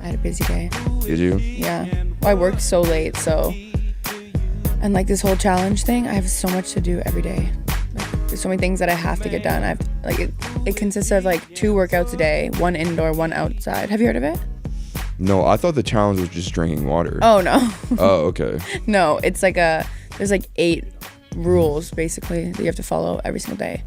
I had a busy day. Did you? Yeah. Well, I worked so late, so. And like this whole challenge thing, I have so much to do every day. Like, there's so many things that I have to get done. It consists of like 2 workouts a day, 1 indoor, 1 outside. Have you heard of it? No, I thought the challenge was just drinking water. Oh, no. Oh, okay. No, it's like there's like 8 rules basically that you have to follow every single day.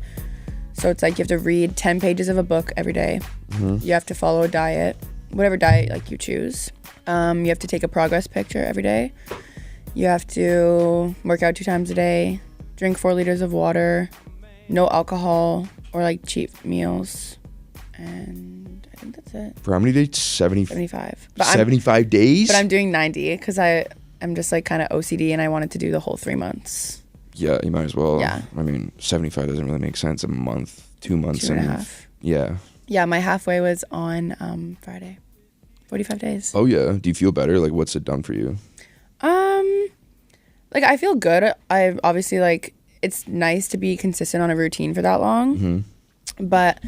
So it's like you have to read 10 pages of a book every day. Mm-hmm. You have to follow a diet, whatever diet like you choose. You have to take a progress picture every day. You have to work out 2 times a day, drink 4 liters of water, no alcohol or like cheap meals, and I think that's it. For how many days? 75. 75 days? But I'm doing 90 because I'm just like kind of OCD and I wanted to do the whole 3 months. Yeah, you might as well. Yeah. I mean, 75 doesn't really make sense. A month, 2 months. 2 and a half. Yeah. Yeah, my halfway was on Friday. 45 days. Oh, yeah. Do you feel better? Like, what's it done for you? Like, I feel good. I obviously, like, it's nice to be consistent on a routine for that long. Mm-hmm. But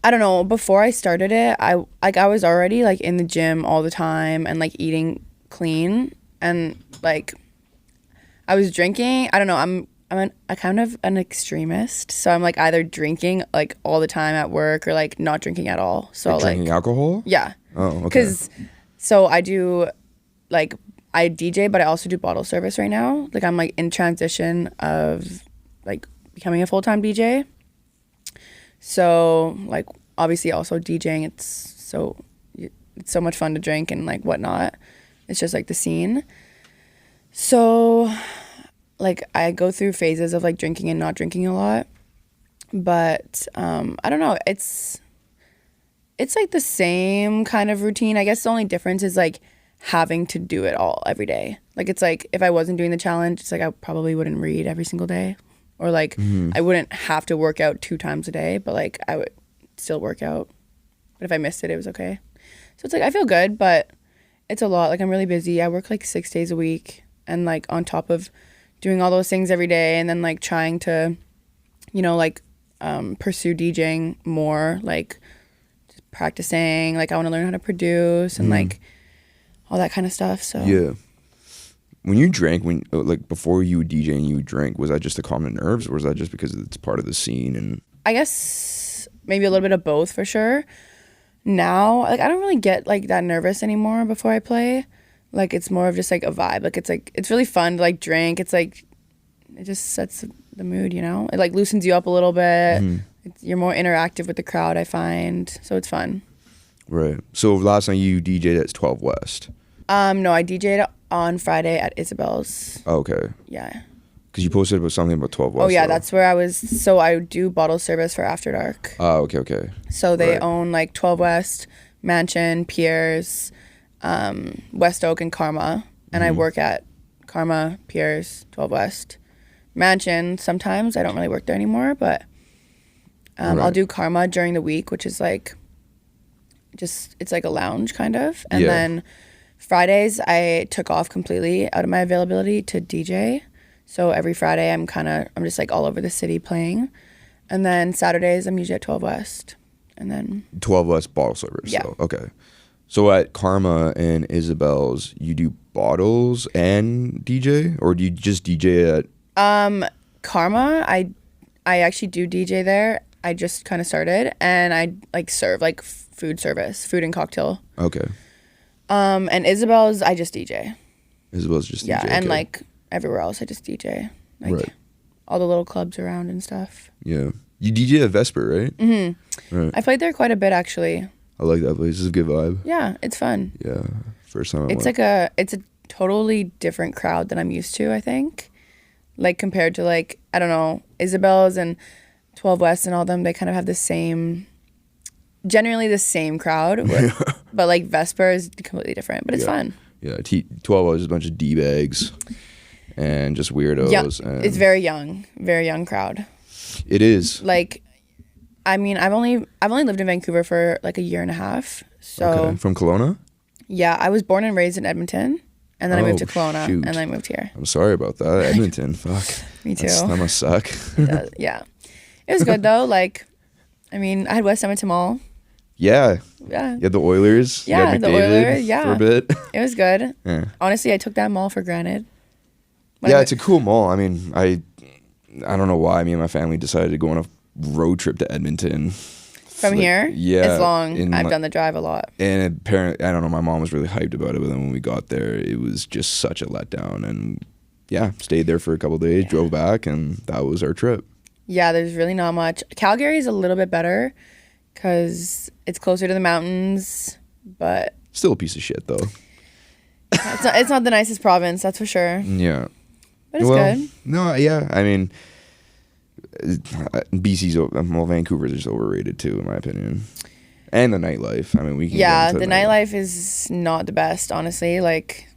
I don't know. Before I started it, I was already, like, in the gym all the time and, like, eating clean. And, like, I was drinking. I don't know. I'm a kind of an extremist. So I'm, like, either drinking, like, all the time at work or, like, not drinking at all. So, like drinking alcohol? Yeah. Oh, okay. Because, so I do, like, I DJ, but I also do bottle service right now. Like, I'm, like, in transition of, like, becoming a full-time DJ. So, like, obviously also DJing, it's so much fun to drink and, like, whatnot. It's just, like, the scene. So, like, I go through phases of, like, drinking and not drinking a lot. But, I don't know. It's like the same kind of routine. I guess the only difference is, like, having to do it all every day. Like, it's like if I wasn't doing the challenge, it's like I probably wouldn't read every single day, or like I wouldn't have to work out 2 times a day, but like I would still work out. But if I missed it, it was okay. So it's like I feel good, but it's a lot. Like, I'm really busy. I work like 6 days a week, and like on top of doing all those things every day, and then like trying to, you know, like pursue DJing more, like just practicing. Like, I want to learn how to produce and like all that kind of stuff. So yeah. When you drank, like before you would DJ and you would drink, was that just to calm the nerves, or was that just because it's part of the scene? And I guess maybe a little bit of both for sure. Now, like, I don't really get like that nervous anymore before I play. Like, it's more of just like a vibe. Like, it's really fun to like drink. It's like, it just sets the mood, you know? It like loosens you up a little bit. You're more interactive with the crowd, I find. So it's fun. Right. So last night you DJ'd at 12 West. No, I DJ'd on Friday at Isabel's. Oh, okay. Yeah. Because you posted about something about 12 West. Oh, yeah, though. that's where I was. So I do bottle service for After Dark. Oh, okay. So they Right. own like 12 West, Mansion, Piers, West Oak, and Karma. And I work at Karma, Piers, 12 West. Mansion, sometimes. I don't really work there anymore, but I'll do Karma during the week, which is like, it's like a lounge kind of. And then Fridays, I took off completely out of my availability to DJ. So every Friday, I'm just like all over the city playing. And then Saturdays, I'm usually at 12 West. And then 12 West bottle service. Yeah. So, okay. So at Karma and Isabel's, you do bottles and DJ, or do you just DJ at? Karma, I actually do DJ there. I just kind of started, and I like serve like food and cocktail. Okay. And Isabel's, I just DJ. Isabel's just Yeah, DJ. and okay. like everywhere else, I just DJ. Like Right. all the little clubs around and stuff. Yeah. You DJ at Vesper, right? Mm-hmm. Right. I played there quite a bit, actually. I like that place. It's a good vibe. Yeah, it's fun. Yeah. First time I It's went. like it's a totally different crowd than I'm used to, I think. Like, compared to like, I don't know, Isabel's and 12 West and all them, they kind of have generally the same crowd. But like Vesper is completely different, but it's fun. Yeah. 12 was a bunch of D-bags and just weirdos. Yeah, and it's very young crowd. It is. Like, I mean, I've only lived in Vancouver for like a year and a half. So Okay. From Kelowna? yeah, I was born and raised in Edmonton, and then I moved to Kelowna, shoot. and then I moved here. I'm sorry about that. Edmonton. Fuck. Me too. That must suck. Yeah, it was good though. Like, I mean, I had West Edmonton Mall. Yeah. Yeah. You had the Oilers. Yeah, you had the McDavid Oilers, yeah. for a bit. It was good. Yeah. Honestly, I took that mall for granted. Yeah, it's a cool mall. I mean, I don't know why me and my family decided to go on a road trip to Edmonton. From here? Yeah. It's long. I've done the drive a lot. And apparently, I don't know, my mom was really hyped about it, but then when we got there, it was just such a letdown. And yeah, stayed there for a couple of days, drove back, and that was our trip. Yeah, there's really not much. Calgary is a little bit better because it's closer to the mountains, but... Still a piece of shit, though. It's not the nicest province, that's for sure. Yeah. But it's good. No, yeah. I mean, Vancouver's just overrated, too, in my opinion. And the nightlife. I mean, we can Yeah, the nightlife is not the best, honestly. Like,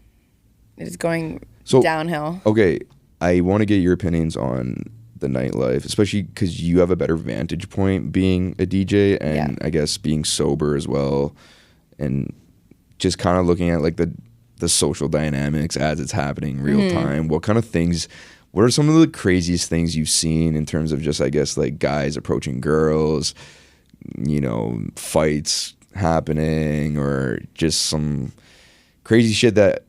it is going downhill. Okay, I want to get your opinions on the nightlife, especially because you have a better vantage point being a DJ and I guess being sober as well, and just kind of looking at like the social dynamics as it's happening real time. What are some of the craziest things you've seen in terms of just, I guess, like guys approaching girls, you know, fights happening, or just some crazy shit that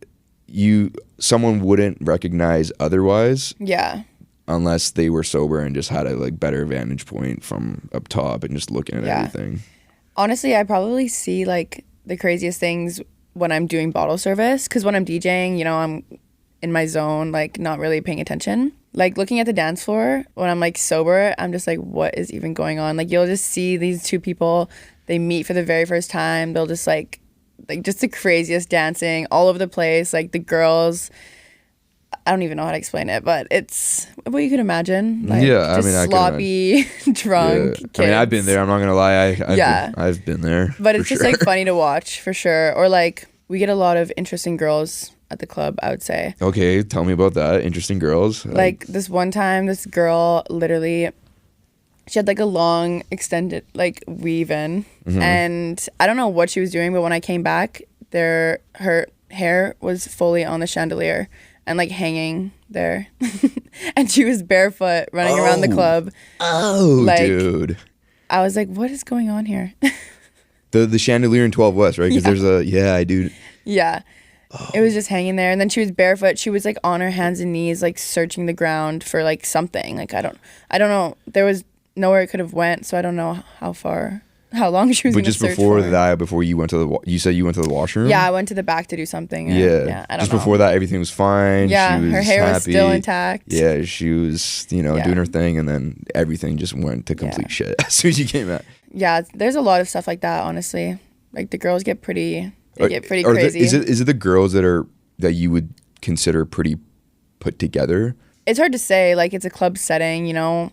someone wouldn't recognize otherwise? Yeah. Unless they were sober and just had a like better vantage point from up top and just looking at everything. Honestly, I probably see like the craziest things when I'm doing bottle service, because when I'm DJing, you know, I'm in my zone, like not really paying attention. Like looking at the dance floor when I'm like sober, I'm just like, what is even going on? Like you'll just see these two people, they meet for the very first time. They'll just like just the craziest dancing all over the place. Like the girls, I don't even know how to explain it, but it's what you could imagine. Like, yeah, just I mean, sloppy, drunk. Yeah. I mean, I've been there. I'm not gonna lie. I've been there. But it's just like funny to watch for sure. Or like we get a lot of interesting girls at the club, I would say. Okay, tell me about that. Interesting girls. Like this one time, this girl literally, she had like a long extended like weave in, and I don't know what she was doing, but when I came back, her hair was fully on the chandelier and like hanging there, and she was barefoot running around the club. Oh, like, dude! I was like, what is going on here? the chandelier in 12 West, right? Because there's dude. Yeah. Oh. It was just hanging there, and then she was barefoot. She was like on her hands and knees, like searching the ground for like something. Like I don't know. There was nowhere it could have went, so I don't know how long she was. But just before that, before you went to you said you went to the washroom. Yeah, I went to the back to do something. Yeah. I don't know. Before that, everything was fine. Yeah, she was her hair happy. was still intact. Yeah, she was doing her thing, and then everything just went to complete shit as soon as you came out. Yeah, there's a lot of stuff like that. Honestly, like the girls get pretty. They get pretty crazy. Is it the girls that you would consider pretty put together? It's hard to say. Like it's a club setting, you know.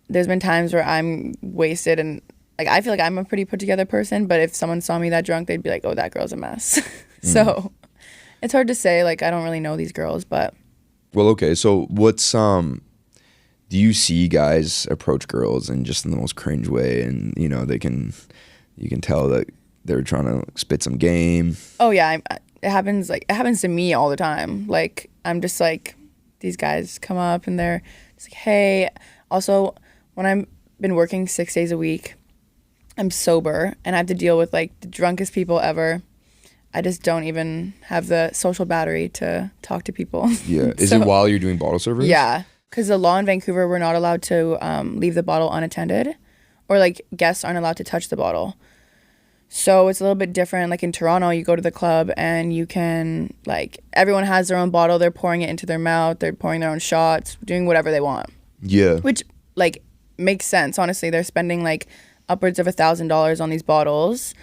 There's been times where I'm wasted and like I feel like I'm a pretty put together person, but if someone saw me that drunk, they'd be like, "Oh, that girl's a mess." So it's hard to say. Like I don't really know these girls, but. Well, okay. So what's do you see guys approach girls in just in the most cringe way, and you know you can tell that they're trying to spit some game? Oh yeah, it happens to me all the time. Like I'm just like, these guys come up and they're just like, hey. Also, when I've been working 6 days a week, I'm sober and I have to deal with like the drunkest people ever. I just don't even have the social battery to talk to people. Yeah, is it while you're doing bottle service? Yeah, because the law in Vancouver, we're not allowed to leave the bottle unattended, or like guests aren't allowed to touch the bottle. So it's a little bit different. Like in Toronto, you go to the club and you can, like, everyone has their own bottle. They're pouring it into their mouth. They're pouring their own shots, doing whatever they want. Yeah. Which, like, makes sense. Honestly, they're spending, like, upwards of $1,000 on these bottles.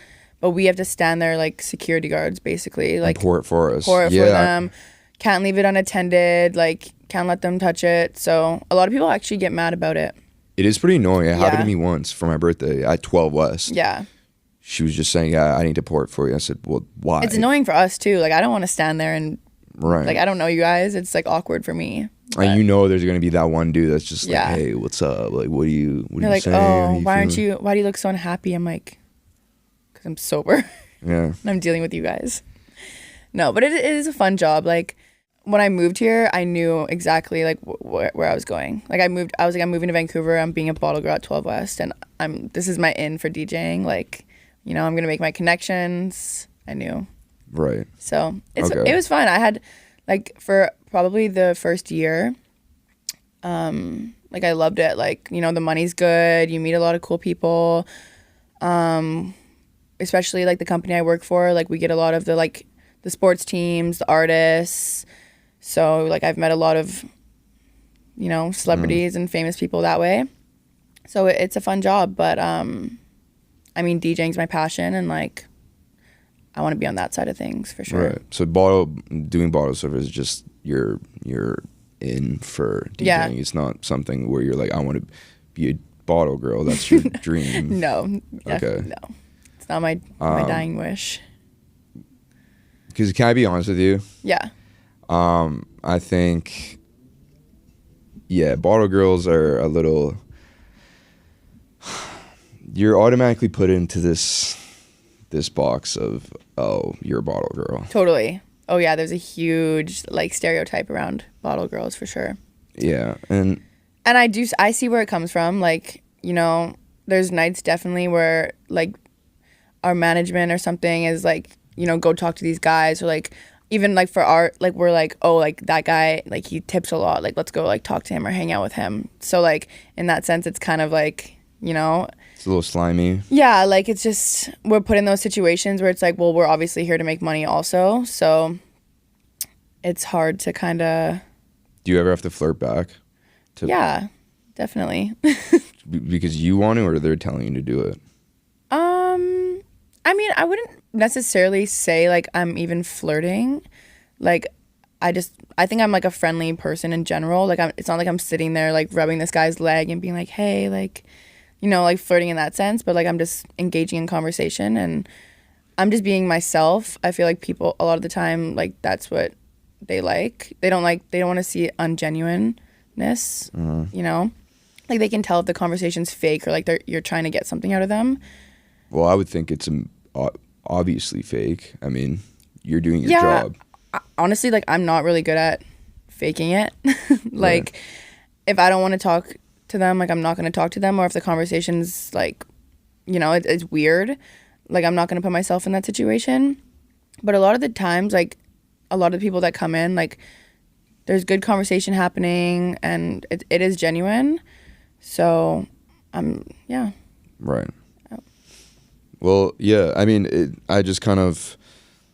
But we have to stand there like security guards, basically. Like, and pour it for us. Pour it for them. Can't leave it unattended. Like, can't let them touch it. So a lot of people actually get mad about it. It is pretty annoying. It happened to me once for my birthday at 12 West. Yeah. She was just saying, yeah, I need to pour it for you. I said, well, why? It's annoying for us, too. Like, I don't want to stand there and, right. Like, I don't know you guys. It's, like, awkward for me. And you know there's going to be that one dude that's just like, hey, what's up? Like, what are you like, saying? Oh, why do you look so unhappy? I'm like, because I'm sober. Yeah. And I'm dealing with you guys. No, but it is a fun job. Like, when I moved here, I knew exactly, like, where I was going. Like, I'm moving to Vancouver. I'm being a bottle girl at 12 West. And this is my in for DJing. Like, You know, I'm going to make my connections. I knew. Right. So it was fun. I had, like, for probably the first year, like, I loved it. Like, you know, the money's good. You meet a lot of cool people. Especially, like, the company I work for. Like, we get a lot of the sports teams, the artists. So, like, I've met a lot of, you know, celebrities and famous people that way. So it's a fun job. But, I mean, DJing's my passion, and, like, I want to be on that side of things for sure. Right. So doing bottle service is just you're in for DJing. Yeah. It's not something where you're like, I want to be a bottle girl. That's your dream. No. Okay. No. It's not my dying wish. Because can I be honest with you? Yeah. I think, yeah, bottle girls are a little. You're automatically put into this box of, oh, you're a bottle girl. Totally. Oh yeah, there's a huge, like, stereotype around bottle girls for sure. Yeah, and I see where it comes from. Like, you know, there's nights definitely where, like, our management or something is like, you know, go talk to these guys, or, like, even, like, for our, like, we're like, oh, like, that guy, like, he tips a lot, like, let's go, like, talk to him or hang out with him. So, like, in that sense, it's kind of like, you know, it's a little slimy. Yeah, like, it's just, we're put in those situations where it's like, well, we're obviously here to make money also, so it's hard to kind of. Do you ever have to flirt back? Yeah, definitely. Because you want to, or they're telling you to do it? I mean, I wouldn't necessarily say, like, I'm even flirting. Like, I think I'm, like, a friendly person in general. Like, it's not like I'm sitting there, like, rubbing this guy's leg and being like, hey, like, you know, like, flirting in that sense, but, like, I'm just engaging in conversation and I'm just being myself. I feel like people a lot of the time, like, that's what they like. They don't want to see ungenuineness, you know? Like, they can tell if the conversation's fake or, like, you're trying to get something out of them. Well, I would think it's obviously fake. I mean, you're doing your job. Honestly, like, I'm not really good at faking it. Like, right. If I don't want to talk to them, like, I'm not going to talk to them, or if the conversation's, like, you know, it's weird, like, I'm not going to put myself in that situation. But a lot of the times, like, a lot of the people that come in, like, there's good conversation happening and it is genuine. So yeah. Right. Oh. Well, yeah, I mean, I just kind of,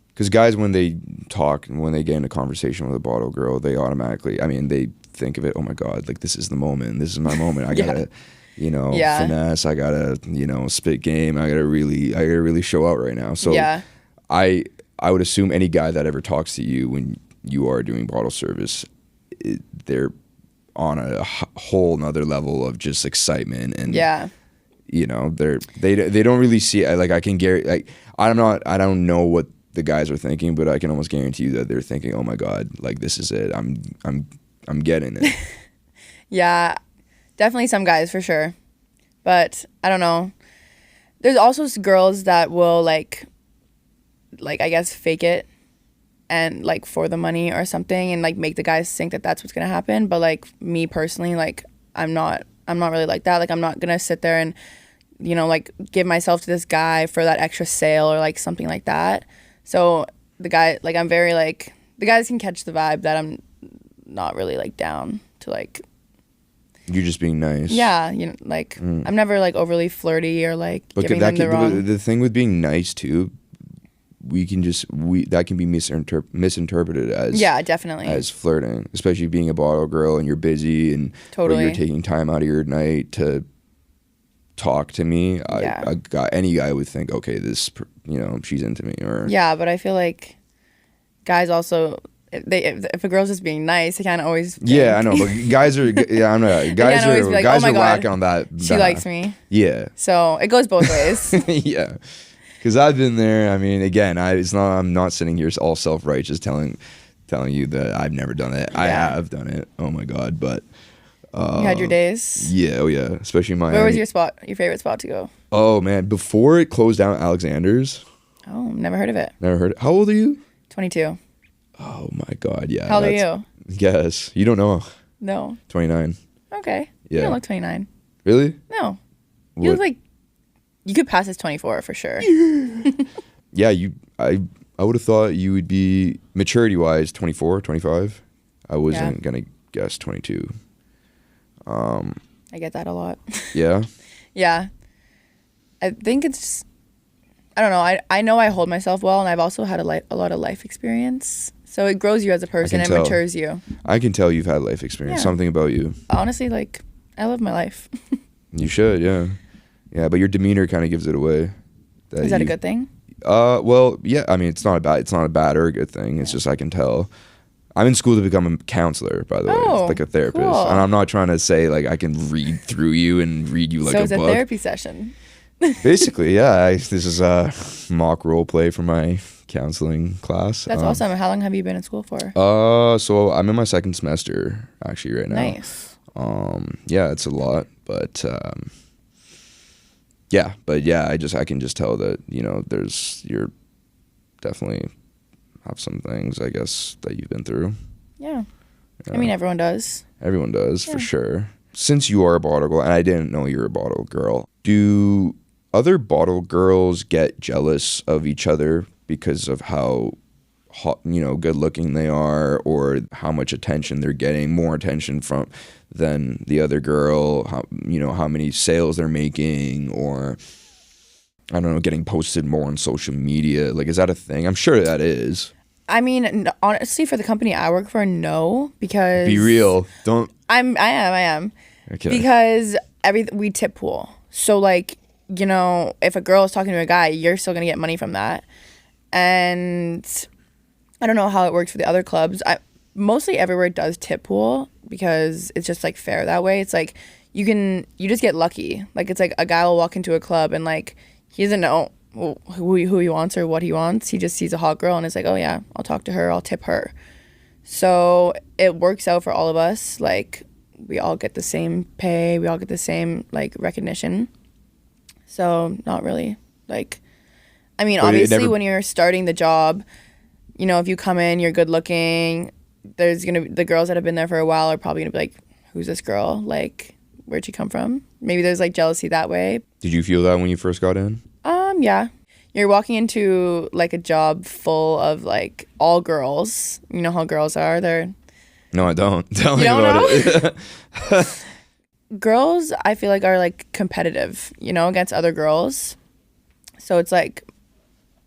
because guys, when they talk and when they get in a conversation with a bottle girl, they automatically, I mean, they think of it, oh my God, like, this is the moment, this is my moment, I gotta, you know, finesse, I gotta, you know, spit game, I gotta really show out right now. So yeah. I would assume any guy that ever talks to you when you are doing bottle service, they're on a whole nother level of just excitement, and you know, they don't really see it. Like, I can guarantee, like, I don't know what the guys are thinking, but I can almost guarantee you that they're thinking, oh my God, like, this is it, I'm getting it. Yeah, definitely some guys for sure, but I don't know, there's also girls that will like I guess fake it and, like, for the money or something, and, like, make the guys think that that's what's gonna happen. But, like, me personally, like, I'm not really like that. Like, I'm not gonna sit there and, you know, like, give myself to this guy for that extra sale or, like, something like that. So the guy, like, I'm very, like, the guys can catch the vibe that I'm not really, like, down to, like, you're just being nice. Yeah, you know, like, I'm never, like, overly flirty or, like, giving them the wrong. The thing with being nice too, that can be misinterpreted as, yeah, definitely, as flirting, especially being a bottle girl and you're busy and totally, you're taking time out of your night to talk to me. Any guy would think, okay, this, you know, she's into me, or yeah. But I feel like guys also, if a girl's just being nice, they can't always think. Yeah, I know, but guys are I'm not guys are like, guys oh are God, whacking on that. She likes me. Yeah. So it goes both ways. Yeah. Because I've been there. I mean, again, I'm not sitting here all self-righteous telling you that I've never done it. Yeah. I have done it. Oh my God! But you had your days. Yeah, oh yeah. Especially Miami. Where was your favorite spot to go? Oh man, before it closed down, Alexander's. Oh, never heard of it. Never heard it. How old are you? 22. Oh my God! Yeah. How old are you? Yes, you don't know. No. 29. Okay. Yeah. You don't look 29. Really? No. What? You look like You could pass as 24 for sure. Yeah, I would have thought you would be maturity-wise 24, 25. I wasn't going to guess 22. I get that a lot. Yeah? Yeah. I think it's, I don't know. I know I hold myself well, and I've also had a lot of life experience. So it grows you as a person and matures you. I can tell you've had life experience. Something about you. Honestly, like, I love my life. You should, yeah. Yeah, but your demeanor kind of gives it away. Is that a good thing? Well, yeah. I mean, it's not a bad or a good thing. It's just I can tell. I'm in school to become a counselor, by the way. It's like a therapist. Cool. And I'm not trying to say like I can read through you and read you like a book. So it's a therapy session. Basically, yeah. This is a mock role play for my counseling class. That's awesome. How long have you been in school for? So I'm in my second semester actually right now. Nice. Yeah, it's a lot, but I can just tell that, you know, you're definitely have some things, I guess, that you've been through. Yeah. I mean, everyone does. Everyone does, for sure. Since you are a bottle girl, and I didn't know you were a bottle girl, do other bottle girls get jealous of each other because of how hot, you know, good looking they are, or how much attention they're getting, more attention from than the other girl, how many sales they're making, or I don't know, getting posted more on social media? Like, is that a thing? I'm sure that is. I mean, honestly, for the company I work for, no, because be real. Don't. I am. Okay. Because we tip pool. So like, you know, if a girl is talking to a guy, you're still gonna get money from that. And I don't know how it works for the other clubs. Mostly everywhere does tip pool because it's just like fair that way. It's like you just get lucky. Like it's like a guy will walk into a club and like he doesn't know who he wants or what he wants. He just sees a hot girl and is like, oh yeah, I'll talk to her, I'll tip her. So it works out for all of us. Like we all get the same pay, we all get the same like recognition. So not really like, I mean, obviously when you're starting the job, you know, if you come in, you're good looking, there's gonna be the girls that have been there for a while are probably gonna be like, who's this girl? Like, where'd she come from? Maybe there's like jealousy that way. Did you feel that when you first got in? Yeah. You're walking into like a job full of like all girls. You know how girls are. No, I don't. Tell me about it. Girls, I feel like are like competitive, you know, against other girls. So it's like,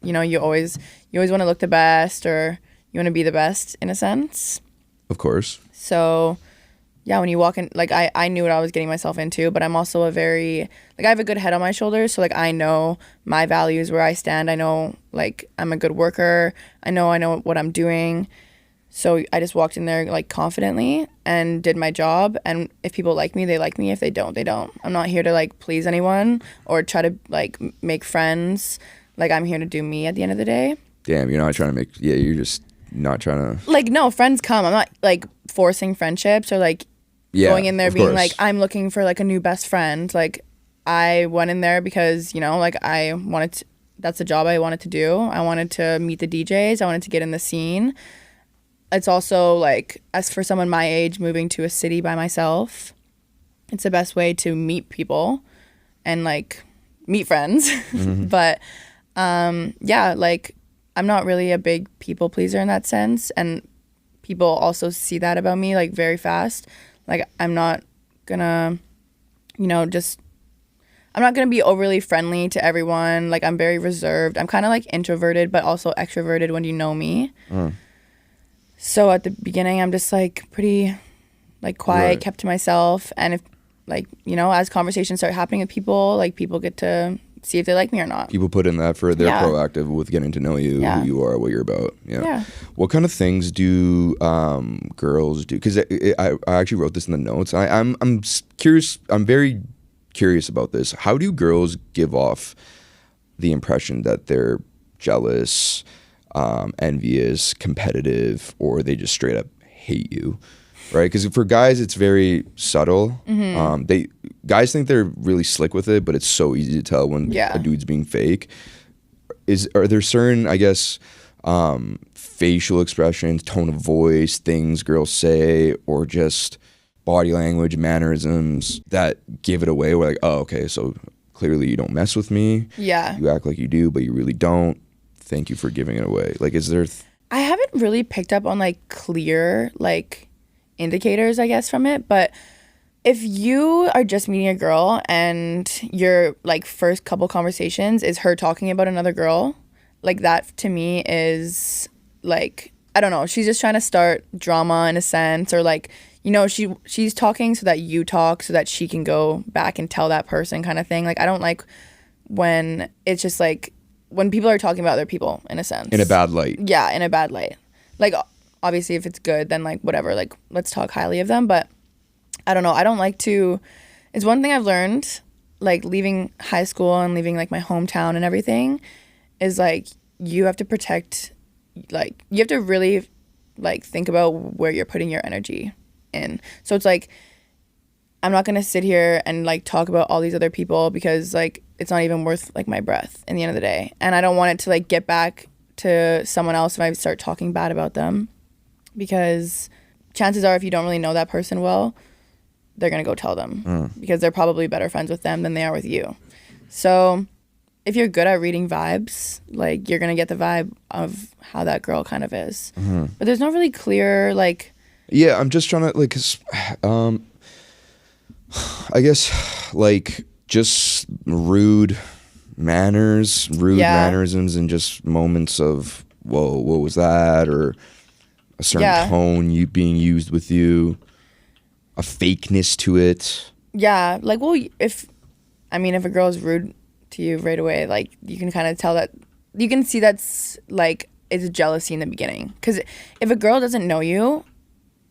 you know, you always want to look the best, or you want to be the best in a sense. Of course. So yeah, when you walk in, like I knew what I was getting myself into, but I'm also I have a good head on my shoulders. So like I know my values, where I stand. I know like I'm a good worker. I know what I'm doing. So I just walked in there like confidently and did my job. And if people like me, they like me. If they don't, they don't. I'm not here to like please anyone or try to like make friends. Like I'm here to do me at the end of the day. Damn, you're not trying to you're just not trying to. Like no, friends come. I'm not like forcing friendships or like going in there being course. Like I'm looking for like a new best friend. Like I went in there because, you know, like I wanted to, that's the job I wanted to do. I wanted to meet the DJs. I wanted to get in the scene. It's also like, as for someone my age moving to a city by myself, it's the best way to meet people and like meet friends. Mm-hmm. But yeah, like I'm not really a big people pleaser in that sense. And people also see that about me like very fast. Like I'm not gonna, you know, I'm not gonna be overly friendly to everyone. Like I'm very reserved. I'm kind of like introverted, but also extroverted when you know me. So at the beginning, I'm just like pretty like quiet, kept to myself. And if like, you know, as conversations start happening with people, like people get to see if they like me or not. People put in the effort. They're proactive with getting to know you, who you are, what you're about. Yeah. What kind of things do girls do? Because I actually wrote this in the notes. I'm curious. I'm very curious about this. How do girls give off the impression that they're jealous, envious, competitive, or they just straight up hate you? Right, because for guys it's very subtle. Mm-hmm. Guys think they're really slick with it, but it's so easy to tell when a dude's being fake. Are there certain, I guess, facial expressions, tone of voice, things girls say, or just body language, mannerisms that give it away? We're like, oh, okay, so clearly you don't mess with me. Yeah. You act like you do, but you really don't. Thank you for giving it away. Like, is there... I haven't really picked up on like clear like indicators, I guess, from it. But if you are just meeting a girl and your like first couple conversations is her talking about another girl, like that to me is like, I don't know, she's just trying to start drama in a sense, or like, you know, she's talking so that you talk so that she can go back and tell that person kind of thing. Like, I don't like when it's just like when people are talking about other people in a sense. In a bad light. Yeah, in a bad light. Like, obviously, if it's good, then, like, whatever. Like, let's talk highly of them. But, I don't know. I don't like to... It's one thing I've learned, like, leaving high school and leaving, like, my hometown and everything, is, like, you have to protect... Like, you have to really, like, think about where you're putting your energy in. So, it's, like, I'm not going to sit here and, like, talk about all these other people because, like, it's not even worth, like, my breath in the end of the day. And I don't want it to, like, get back to someone else if I start talking bad about them, because chances are if you don't really know that person well, they're going to go tell them because they're probably better friends with them than they are with you. So if you're good at reading vibes, like, you're going to get the vibe of how that girl kind of is. But there's no really clear, like... Yeah, I'm just trying to, like, I guess, like, just rude mannerisms, and just moments of, whoa, what was that? Or a certain tone being used with you, a fakeness to it. Yeah, like, well, if a girl is rude to you right away, like, you can kind of tell that, you can see that's, like, it's jealousy in the beginning. Because if a girl doesn't know you,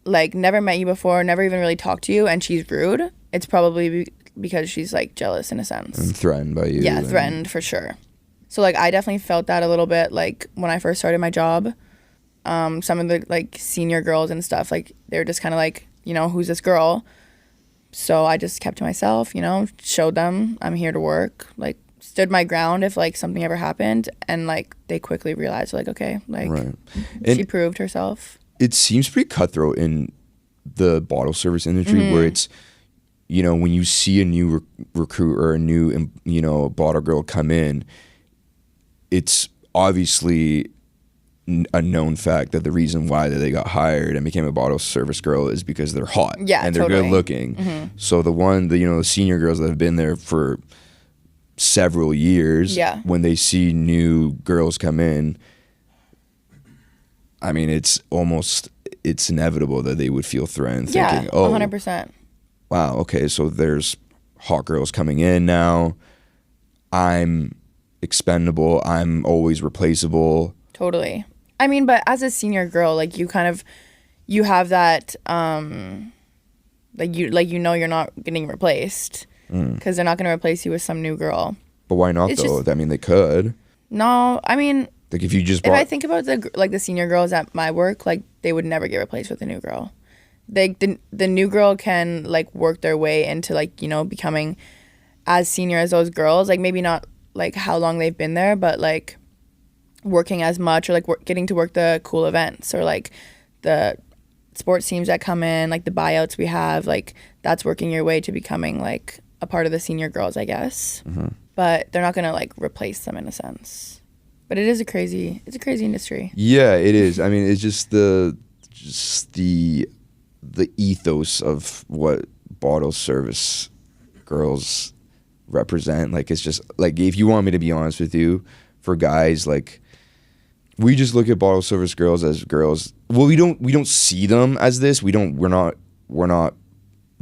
like, never met you before, never even really talked to you, and she's rude, it's probably because she's, like, jealous in a sense. And threatened by you. Yeah, threatened for sure. So, like, I definitely felt that a little bit, like, when I first started my job. Some of the, like, senior girls and stuff, like, they were just kind of like, you know, who's this girl? So I just kept to myself, you know, showed them I'm here to work, like, stood my ground if, like, something ever happened. And, like, they quickly realized, like, okay, like, she proved herself. It seems pretty cutthroat in the bottle service industry, where it's, you know, when you see a new recruit or a new, you know, bottle girl come in, it's obviously a known fact that the reason why that they got hired and became a bottle service girl is because they're hot. Yeah, and they're totally. good looking. So the senior girls that have been there for several years, when they see new girls come in, I mean, it's inevitable that they would feel threatened, thinking, oh, 100%. Wow, okay, so there's hot girls coming in now. I'm expendable. I'm always replaceable. Totally. I mean, but as a senior girl, like, you have that, you're not getting replaced because they're not going to replace you with some new girl. But why not, though? I mean, they could. No, I mean... Like, if you just if I think about the senior girls at my work, like, they would never get replaced with a new girl. The new girl can, like, work their way into, like, you know, becoming as senior as those girls. Like, maybe not, like, how long they've been there, but, like, working as much, or, like, getting to work the cool events, or, like, the sports teams that come in, like, the buyouts we have. Like, that's working your way to becoming, like, a part of the senior girls, I guess. But they're not going to, like, replace them in a sense. But it's a crazy industry. Yeah, it is. I mean, it's just the ethos of what bottle service girls represent. Like, it's just, like, if you want me to be honest with you, for guys, like, we just look at bottle service girls as girls. Well, we don't see them as this. We're not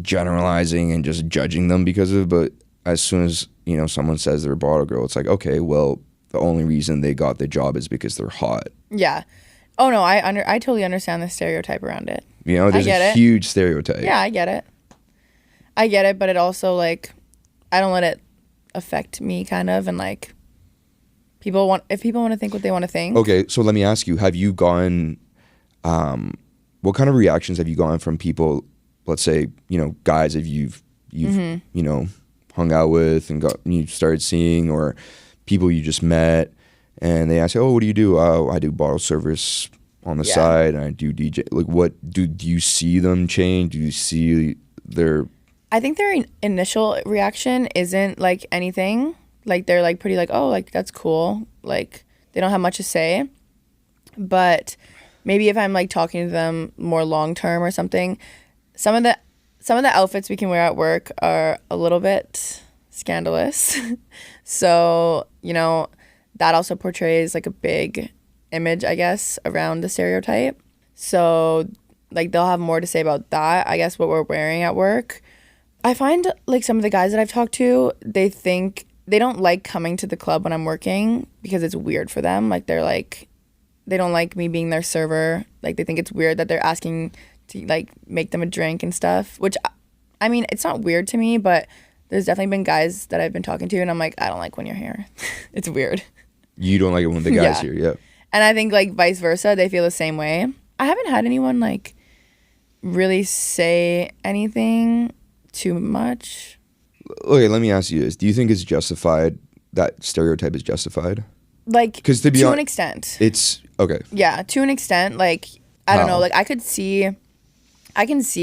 generalizing and just judging them because of it. But as soon as, you know, someone says they're a bottle girl, it's like, okay, well, the only reason they got the job is because they're hot. Yeah. Oh no, I totally understand the stereotype around it. You know, there's a huge stereotype. Yeah, I get it, but it also, like, I don't let it affect me, kind of, and, like, if people want to think what they want to think. Okay, so let me ask you, have you gotten what kind of reactions have you gotten from people, let's say, you know, guys that you've you know, hung out with and you started seeing, or people you just met, and they ask you, oh, what do you do? Oh, I do bottle service on the side, and I do DJ. Like, what do you see them change? Do you see their I think their initial reaction isn't like anything. Like they're like pretty like, oh, like that's cool. Like they don't have much to say. But maybe if I'm like talking to them more long term or something, some of the outfits we can wear at work are a little bit scandalous. So, you know, that also portrays like a big image, I guess, around the stereotype. So like they'll have more to say about that, I guess, what we're wearing at work. I find like some of the guys that I've talked to, they think they don't like coming to the club when I'm working because it's weird for them. Like they're like, they don't like me being their server. Like they think it's weird that they're asking to like make them a drink and stuff, which I mean, it's not weird to me, but there's definitely been guys that I've been talking to and I'm like, I don't like when you're here. It's weird. You don't like it when the guy's here, yeah. And I think like vice versa, they feel the same way. I haven't had anyone like really say anything too much. Okay, let me ask you this. Do you think it's justified, that stereotype is justified? Like, to an extent. It's, okay. Yeah, to an extent. Like, I don't know. Like, I can see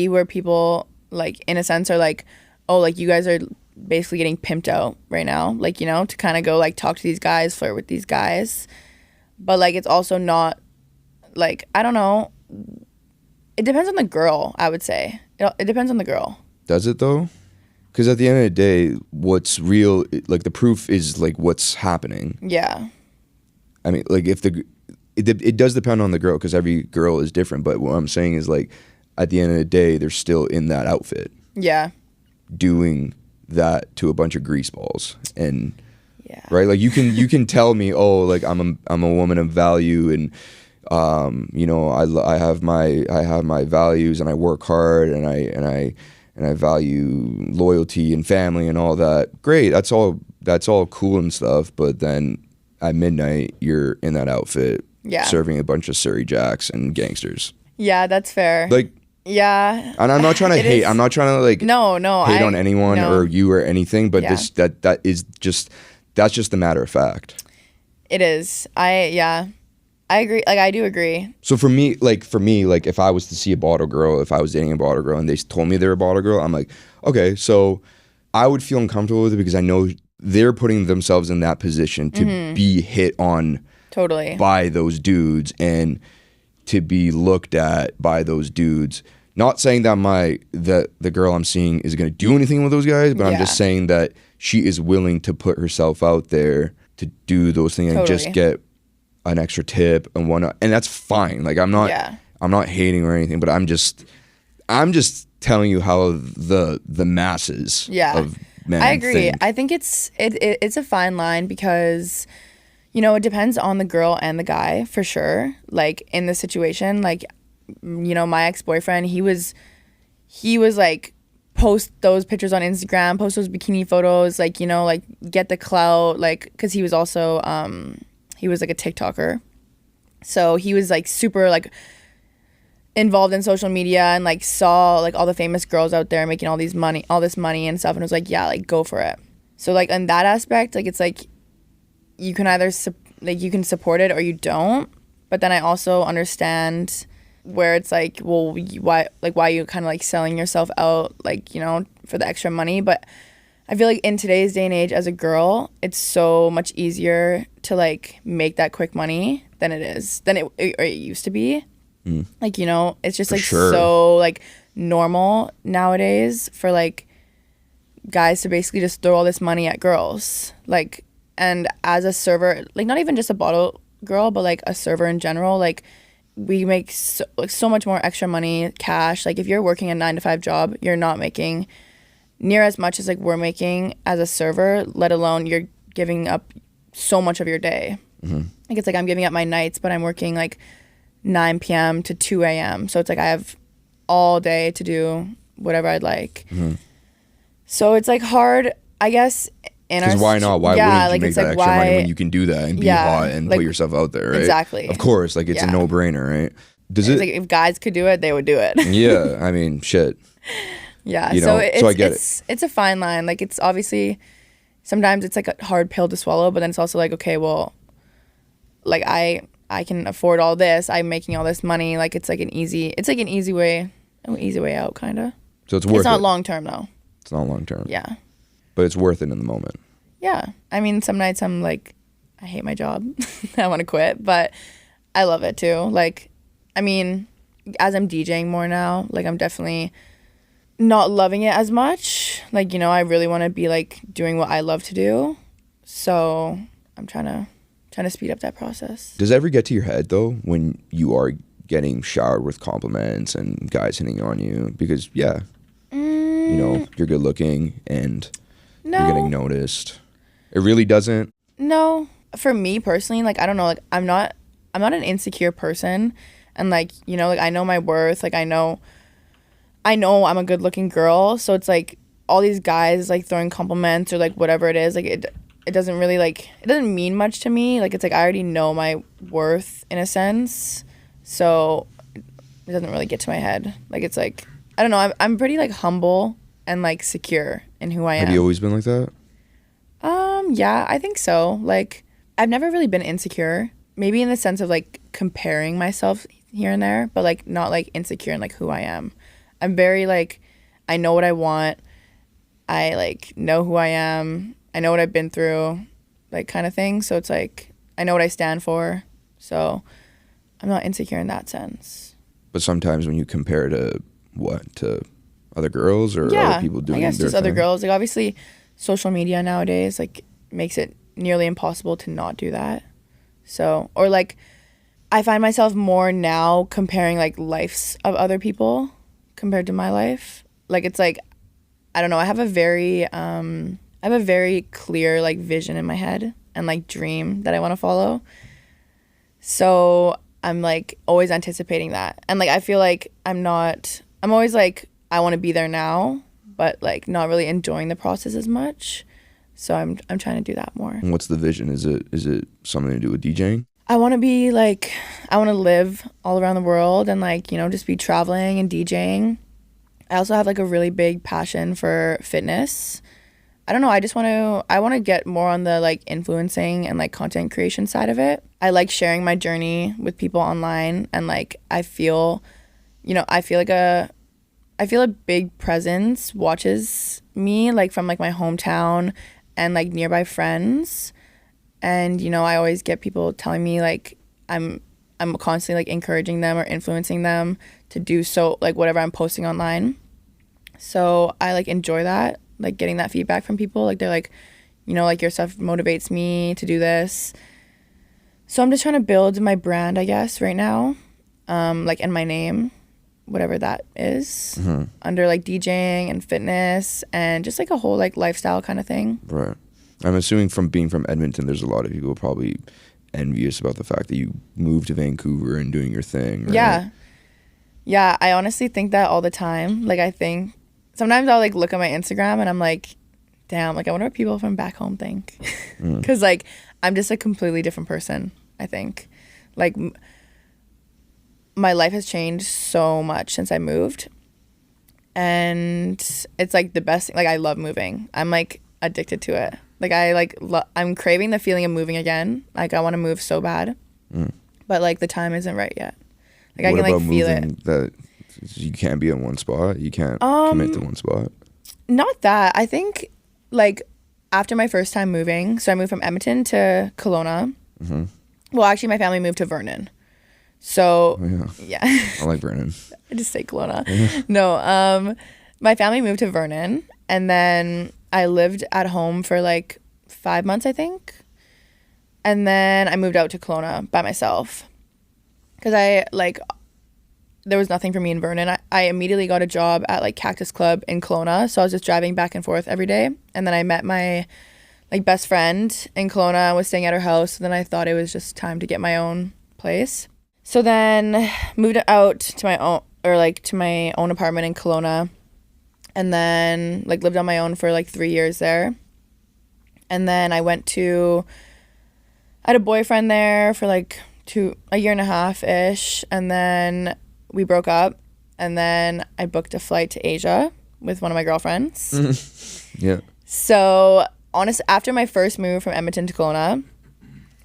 where people, like, in a sense are like, oh, like, you guys are basically getting pimped out right now. Like, you know, to kind of go, like, talk to these guys, flirt with these guys. But, like, it's also not, like, I don't know. It depends on the girl, I would say. It depends on the girl. Does it, though? Because at the end of the day, what's real, like, the proof is, like, what's happening. Yeah. I mean, like, if it does depend on the girl, because every girl is different. But what I'm saying is, like, at the end of the day, they're still in that outfit. Yeah. Doing that to a bunch of grease balls. And, right? Like, you can tell me, oh, like, I'm a woman of value and, you know, I have my values and I work hard and I value loyalty and family and all that. Great, that's all cool and stuff. But then at midnight, you're in that outfit, serving a bunch of Surrey Jacks and gangsters. Yeah, that's fair. Like, yeah. And I'm not trying to hate. I'm not trying to like hate on anyone or you or anything. But that's just the matter of fact. It is. I agree. Like, I do agree. So for me, like if I was to see a bottle girl, if I was dating a bottle girl and they told me they're a bottle girl, I'm like, okay, so I would feel uncomfortable with it because I know they're putting themselves in that position to be hit on by those dudes and to be looked at by those dudes. Not saying that the girl I'm seeing is going to do anything with those guys, but I'm just saying that she is willing to put herself out there to do those things and just get an extra tip and whatnot, and that's fine. Like I'm not hating or anything, but I'm just telling you how the masses of men I agree. think. I think it's a fine line because, you know, it depends on the girl and the guy for sure. Like in the situation, like, you know, my ex-boyfriend, he was like, post those pictures on Instagram, post those bikini photos, like, you know, like get the clout, like, because he was also he was like a TikToker. So he was like super like involved in social media and like saw like all the famous girls out there making all this money and stuff, and was like, yeah, like go for it. So like in that aspect, like it's like you can either you can support it or you don't. But then I also understand where it's like, well, why are you kind of like selling yourself out, like, you know, for the extra money? But I feel like in today's day and age as a girl, it's so much easier to like make that quick money than it used to be. Like, you know, it's just so like normal nowadays for like guys to basically just throw all this money at girls. Like, and as a server, like not even just a bottle girl, but like a server in general, like we make so much more extra money, cash. Like if you're working a 9-to-5 job, you're not making near as much as like we're making as a server, let alone you're giving up so much of your day. Like it's like I'm giving up my nights, but I'm working like 9 p.m. to 2 a.m. So it's like I have all day to do whatever I'd like. So it's like hard, I guess. Because why not? Why wouldn't you make that extra money when you can do that and be hot and like, put yourself out there, right? Exactly. Of course, like it's a no-brainer, right? It's like if guys could do it, they would do it. Yeah, I mean, shit. Yeah, you know, so I get it. It's a fine line. Like it's obviously sometimes it's like a hard pill to swallow, but then it's also like, okay, well, like I can afford all this. I'm making all this money. Like it's like an easy way out, kind of. So it's worth it. It's not long term though. It's not long term. Yeah. But it's worth it in the moment. Yeah. I mean, some nights I'm like, I hate my job. I want to quit, but I love it too. Like, I mean, as I'm DJing more now, like I'm definitely not loving it as much. Like, you know, I really want to be like doing what I love to do. So I'm trying to speed up that process. Does it ever get to your head though when you are getting showered with compliments and guys hitting on you? Because you know, you're good looking and you're getting noticed. It really doesn't? No. For me personally, like I don't know, like I'm not an insecure person, and like, you know, like I know my worth, like I know I'm a good looking girl, so it's like all these guys like throwing compliments or like whatever it is, like it doesn't really like, it doesn't mean much to me. Like it's like I already know my worth in a sense, so it doesn't really get to my head. Like it's like, I don't know, I'm pretty like humble and like secure in who I am. Have you always been like that? Yeah, I think so. Like I've never really been insecure, maybe in the sense of like comparing myself here and there, but like not like insecure in like who I am. I'm very like, I know what I want. I like know who I am. I know what I've been through, like kind of thing. So it's like, I know what I stand for. So I'm not insecure in that sense. But sometimes when you compare to other girls or other people doing their thing? I guess just other girls. Like obviously social media nowadays like makes it nearly impossible to not do that. So, or like I find myself more now comparing like lives of other people compared to my life. Like it's like, I don't know, I have a very clear like vision in my head and like dream that I want to follow. So I'm like always anticipating that. And like I feel like I'm always like, I want to be there now, but like not really enjoying the process as much. So I'm trying to do that more. And what's the vision? Is it something to do with DJing? I want to be like, I want to live all around the world and like, you know, just be traveling and DJing. I also have like a really big passion for fitness. I don't know, I want to get more on the like influencing and like content creation side of it. I like sharing my journey with people online, and like I feel a big presence watches me like from like my hometown and like nearby friends. And you know, I always get people telling me like I'm constantly like encouraging them or influencing them to do so, like whatever I'm posting online. So I like enjoy that, like getting that feedback from people. Like they're like, you know, like your stuff motivates me to do this. So I'm just trying to build my brand, I guess, right now, like in my name, whatever that is, under like DJing and fitness and just like a whole like lifestyle kind of thing. Right. I'm assuming from being from Edmonton, there's a lot of people probably envious about the fact that you moved to Vancouver and doing your thing. Right? Yeah, I honestly think that all the time. Like I think sometimes I'll like look at my Instagram and I'm like, damn, like I wonder what people from back home think. Because like I'm just a completely different person, I think. Like my life has changed so much since I moved. And it's like the best thing. Like I love moving. I'm like addicted to it. Like I'm craving the feeling of moving again. Like I want to move so bad. But like the time isn't right yet. Like what I can like feel it. That you can't be in one spot. You can't commit to one spot. Not that. I think like after my first time moving, so I moved from Edmonton to Kelowna. Well, actually my family moved to Vernon. So yeah. I like Vernon. I just say Kelowna. No, my family moved to Vernon, and then I lived at home for like 5 months, I think. And then I moved out to Kelowna by myself. Because there was nothing for me in Vernon. I immediately got a job at like Cactus Club in Kelowna. So I was just driving back and forth every day. And then I met my like best friend in Kelowna. I was staying at her house. So then I thought it was just time to get my own place. So then moved out to my own apartment in Kelowna. And then like lived on my own for like 3 years there. And then I had a boyfriend there for like a year and a half-ish, and then we broke up, and then I booked a flight to Asia with one of my girlfriends. Yeah. So honestly, after my first move from Edmonton to Kelowna,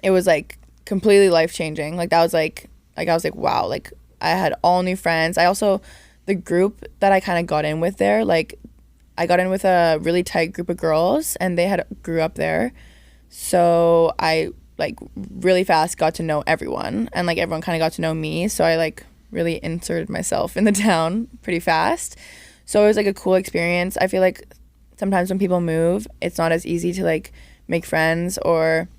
it was like completely life-changing. Like that was like I was like, wow, like I had all new friends. The group that I kind of got in with there, like I got in with a really tight group of girls, and they had grew up there. So I like really fast got to know everyone, and like everyone kind of got to know me. So I like really inserted myself in the town pretty fast. So it was like a cool experience. I feel like sometimes when people move, it's not as easy to like make friends or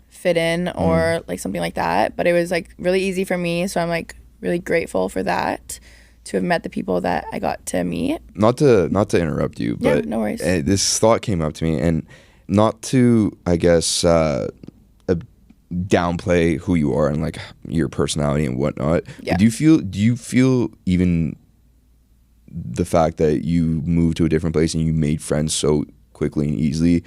fit in or like something like that. But it was like really easy for me. So I'm like really grateful for that, to have met the people that I got to meet. Not to interrupt you, but no worries. This thought came up to me, and not to, I guess, downplay who you are and like your personality and whatnot. Yeah. Do you feel even the fact that you moved to a different place and you made friends so quickly and easily,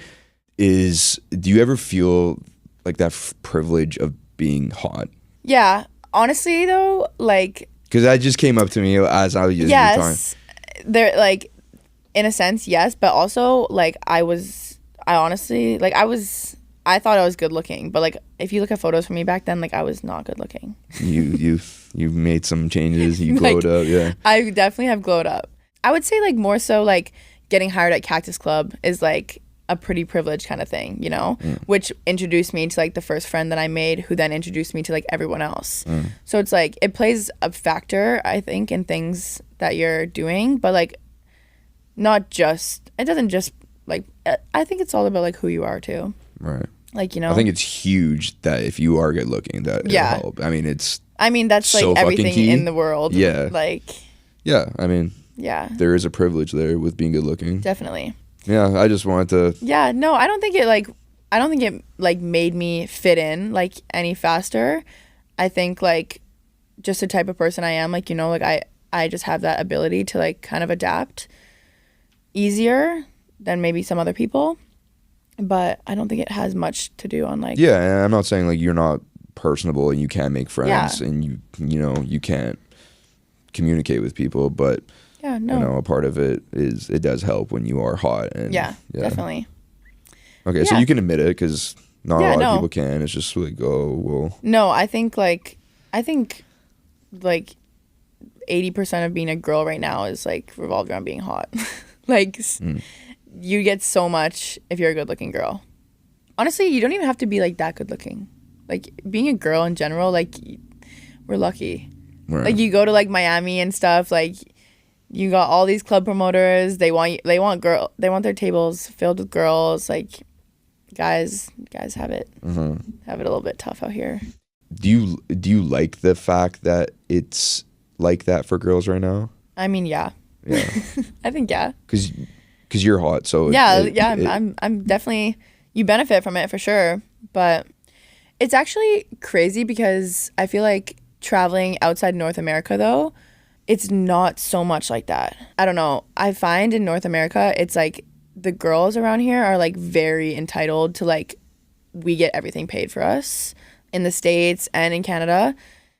do you ever feel like that privilege of being hot? Yeah, honestly though, like, because that just came up to me as I was talking. Yes, there, like, in a sense, yes, but also like I thought I was good looking, but like if you look at photos from me back then, like I was not good looking. You made some changes. You glowed up. Yeah, I definitely have glowed up. I would say like more so like getting hired at Cactus Club is like a pretty privileged kind of thing, you know, which introduced me to like the first friend that I made, who then introduced me to like everyone else. So it's like it plays a factor, I think, in things that you're doing, but like not just, it doesn't just like, I think it's all about like who you are too. Right. Like, you know, I think it's huge that if you are good looking, that it'll help. I mean, that's so like everything key in the world. Yeah. Like, yeah, I mean, yeah, there is a privilege there with being good looking. Definitely. Yeah, I just wanted to. Yeah, no, I don't think it made me fit in like any faster. I think like just the type of person I am, like, you know, like I just have that ability to like kind of adapt easier than maybe some other people. But I don't think it has much to do on like. Yeah, and I'm not saying like you're not personable and you can't make friends and you know you can't communicate with people, but yeah, no, you know, a part of it is it does help when you are hot. And definitely. Okay, so you can admit it, because not a lot of people can. It's just like, oh well. No, I think like 80% of being a girl right now is like revolved around being hot. Like. You get so much if you're a good looking girl. Honestly, you don't even have to be like that good looking. Like being a girl in general, like we're lucky. Right. Like you go to like Miami and stuff, like you got all these club promoters. They want their tables filled with girls. Like guys have it a little bit tough out here. Do you like the fact that it's like that for girls right now? I mean, yeah. I think yeah. Because you're hot, so I'm definitely, you benefit from it for sure, but it's actually crazy because I feel like traveling outside North America though, it's not so much like that. I don't know. I find in North America, it's like the girls around here are like very entitled to like, we get everything paid for us in the States and in Canada.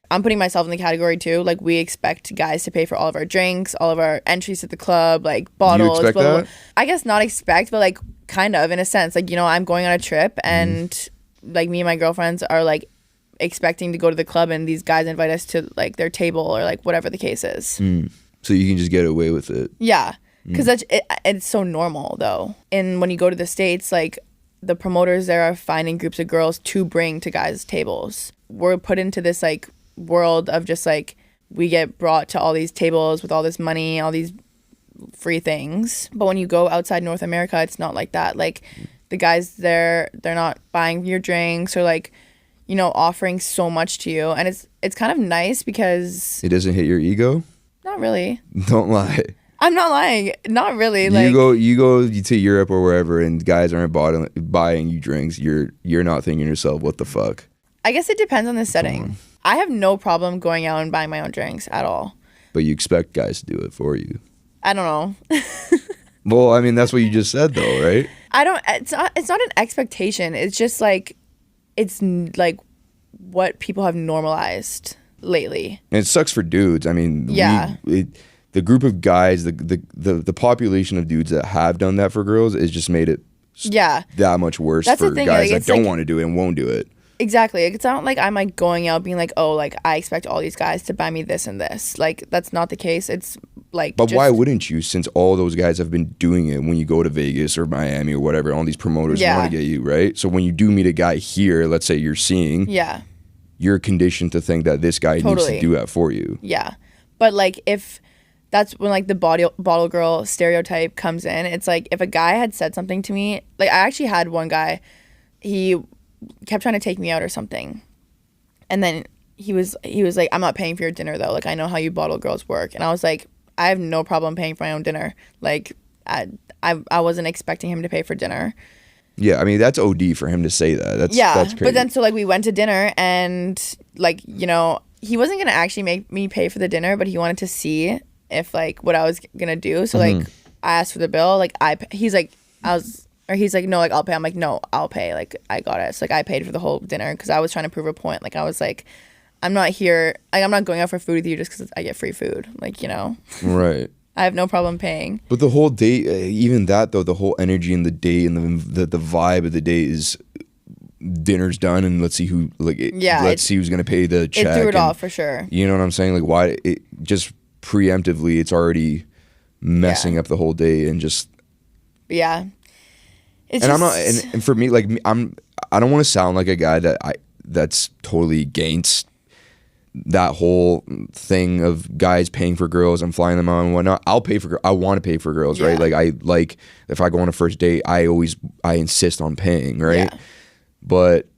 I'm putting myself in the category too. Like we expect guys to pay for all of our drinks, all of our entries to the club, like bottles. You expect that? I guess not expect, but like kind of in a sense. Like, you know, I'm going on a trip and like me and my girlfriends are like expecting to go to the club and these guys invite us to like their table or like whatever the case is. So you can just get away with it. Yeah. Because it's so normal though. And when you go to the States, like the promoters there are finding groups of girls to bring to guys' tables. We're put into this like world of just like we get brought to all these tables with all this money, all these free things. But when you go outside North America, it's not like that. Like the guys there, they're not buying your drinks or like, you know, offering so much to you. And it's kind of nice because it doesn't hit your ego. Not really. Don't lie. I'm not lying. Not really. You go to Europe or wherever and guys aren't buying you drinks. You're not thinking to yourself, what the fuck? I guess it depends on the setting. I have no problem going out and buying my own drinks at all. But you expect guys to do it for you. I don't know. Well, I mean, that's what you just said though, right? It's not an expectation. It's just like, it's like what people have normalized lately. And it sucks for dudes. I mean, the group of guys, the population of dudes that have done that for girls has just made it that much worse for guys that don't want to do it and won't do it. Exactly. It's not like I'm like going out being like, oh, like I expect all these guys to buy me this and this. Like that's not the case. It's like. But why wouldn't you? Since all those guys have been doing it when you go to Vegas or Miami or whatever, all these promoters want to get you, right? So when you do meet a guy here, let's say you're seeing, you're conditioned to think that this guy needs to do that for you. Yeah, but like if that's when like the bottle girl stereotype comes in, it's like if a guy had said something to me, like I actually had one guy, he kept trying to take me out or something, and then he was like, I'm not paying for your dinner though, like I know how you bottle girls work. And I was like, I have no problem paying for my own dinner. Like I wasn't expecting him to pay for dinner. Yeah, I mean that's OD for him to say that. That's crazy. But then so like we went to dinner, and like, you know, he wasn't gonna actually make me pay for the dinner, but he wanted to see if like what I was gonna do. So like I asked for the bill, like he's like no, like I'll pay. I'm like, no, I'll pay, like I got it. So like I paid for the whole dinner because I was trying to prove a point. Like I was like, I'm not here, like I'm not going out for food with you just because I get free food, like, you know. Right. I have no problem paying. But the whole day, even that though, the whole energy in the day and the vibe of the day is dinner's done and let's see who let's see who's gonna pay the check. It threw it off for sure. You know what I'm saying? Like why it just preemptively it's already messing up the whole day and just It's and just... I'm not and for me like I don't want to sound like a guy that's totally against that whole thing of guys paying for girls and flying them out and whatnot. I want to pay for girls, right? Like if I go on a first date, I insist on paying, right? Yeah. But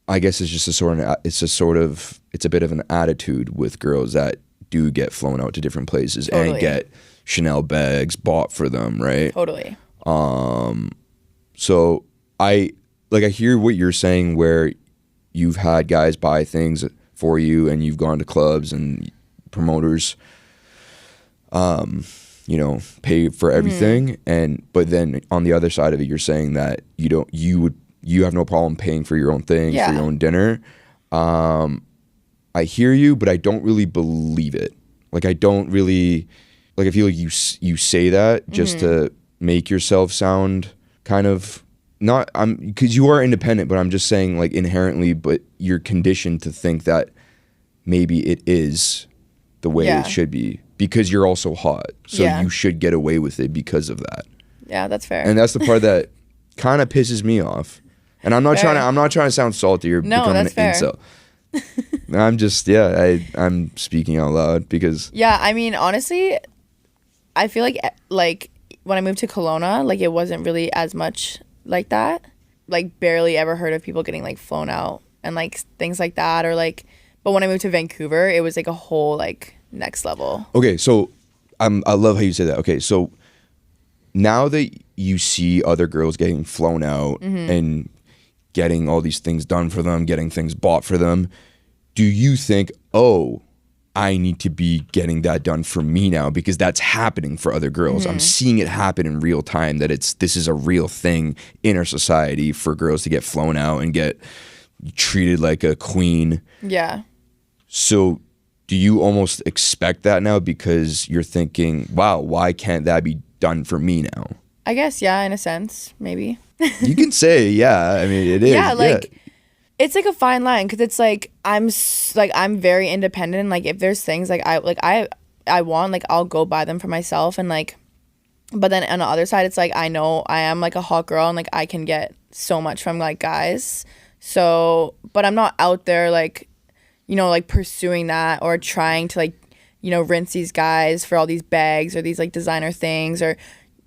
I guess it's a bit of an attitude with girls that do get flown out to different places and get Chanel bags bought for them, right? Totally. So I hear what you're saying where you've had guys buy things for you and you've gone to clubs and promoters pay for everything but then on the other side of it you're saying that you have no problem paying for your own thing, for your own dinner. I hear you, but I don't really believe it. Like I don't really I feel like you say that just to make yourself sound kind of not because you are independent, but I'm just saying like inherently, but you're conditioned to think that maybe it is the way it should be because you're also hot. So you should get away with it because of that. Yeah, that's fair. And that's the part that kind of pisses me off. And I'm not trying to sound salty or become an incel. I'm just I'm speaking out loud because I mean honestly I feel like when I moved to Kelowna, like it wasn't really as much like that. Like barely ever heard of people getting like flown out and like things like that or like. But when I moved to Vancouver, it was like a whole like next level. Okay, so I love how you say that. Okay, so now that you see other girls getting flown out and getting all these things done for them, getting things bought for them, do you think, oh, I need to be getting that done for me now because that's happening for other girls. I'm seeing it happen in real time that this is a real thing in our society for girls to get flown out and get treated like a queen. Yeah. So do you almost expect that now because you're thinking, wow, why can't that be done for me now? I guess, yeah, in a sense, maybe. You can say, yeah, I mean, it is. Yeah, like... Yeah. It's like a fine line because it's like I'm very independent. Like if there's things I want, like I'll go buy them for myself and like, but then on the other side it's like I know I am like a hot girl and like I can get so much from like guys. So, but I'm not out there like, you know, like pursuing that or trying to like, you know, rinse these guys for all these bags or these like designer things or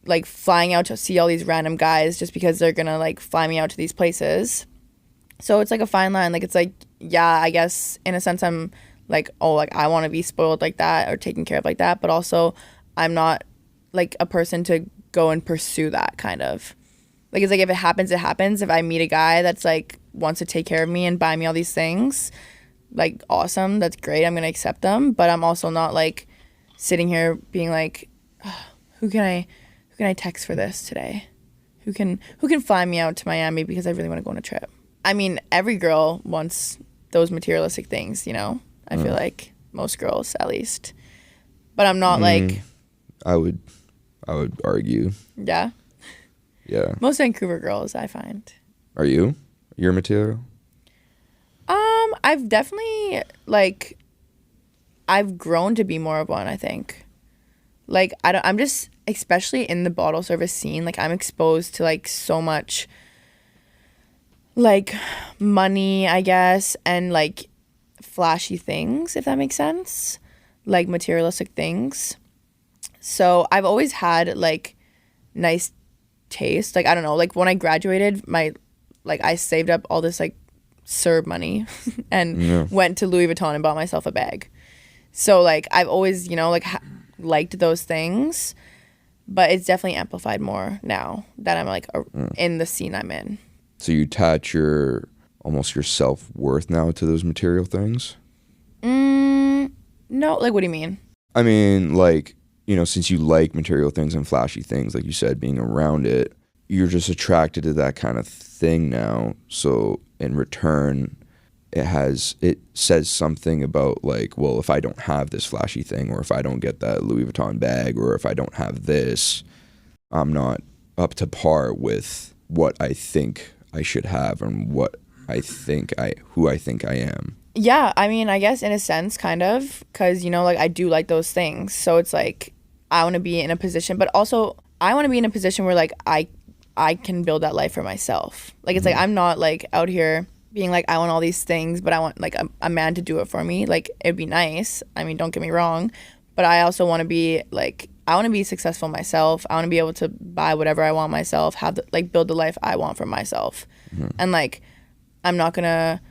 like flying out to see all these random guys just because they're gonna like fly me out to these places. So it's like a fine line. Like it's like, yeah, I guess in a sense I'm like, oh, like I want to be spoiled like that or taken care of like that. But also I'm not like a person to go and pursue that kind of. Like it's like if it happens, it happens. If I meet a guy that's like wants to take care of me and buy me all these things, like awesome, that's great. I'm going to accept them. But I'm also not like sitting here being like, oh, who can I text for this today? Who can fly me out to Miami because I really want to go on a trip? I mean, every girl wants those materialistic things, you know? I feel like most girls, at least. But I'm not like... I would argue. Yeah? Yeah. Most Vancouver girls, I find. Are you? You're material? I've definitely, like... I've grown to be more of one, I think. Like I'm just, especially in the bottle service scene, like I'm exposed to like so much like money, I guess, and like flashy things, if that makes sense, like materialistic things. So I've always had like nice taste. Like I don't know, like when I graduated, I saved up all this like CERB money and went to Louis Vuitton and bought myself a bag. So like I've always, like liked those things, but it's definitely amplified more now that I'm like in the scene I'm in. So you attach almost your self-worth now to those material things? No, like what do you mean? I mean, like, since you like material things and flashy things, like you said, being around it, you're just attracted to that kind of thing now. So in return, it says something about like, well, if I don't have this flashy thing, or if I don't get that Louis Vuitton bag, or if I don't have this, I'm not up to par with what I think I should have and who I think I am. Yeah, I mean, I guess in a sense, kind of, because, like I do like those things. So it's like I want to be in a position, but also I want to be in a position where like I can build that life for myself. Like it's like I'm not like out here being like I want all these things, but I want like a man to do it for me. Like it'd be nice. I mean, don't get me wrong, but I also want to be like I want to be successful myself. I want to be able to buy whatever I want myself, build the life I want for myself. And like I'm not gonna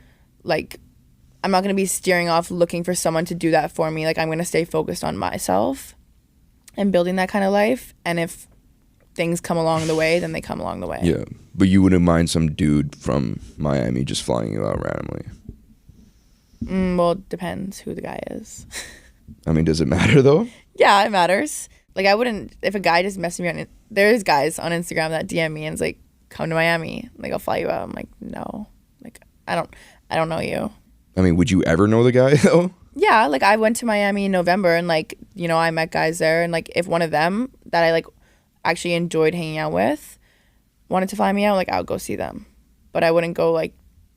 be steering off looking for someone to do that for me. Like I'm gonna stay focused on myself and building that kind of life. And if things come along the way, then they come along the way. Yeah, but you wouldn't mind some dude from Miami just flying you out randomly? Well, it depends who the guy is. I mean, does it matter though? Yeah, it matters. Like I wouldn't, if a guy just messaged me on, there's guys on Instagram that DM me and it's like, come to Miami, like I'll fly you out. I'm like, no, like I don't know you. I mean, would you ever know the guy though? Yeah, like I went to Miami in November and like, I met guys there, and like if one of them that I like actually enjoyed hanging out with wanted to fly me out, like I would go see them. But I wouldn't go like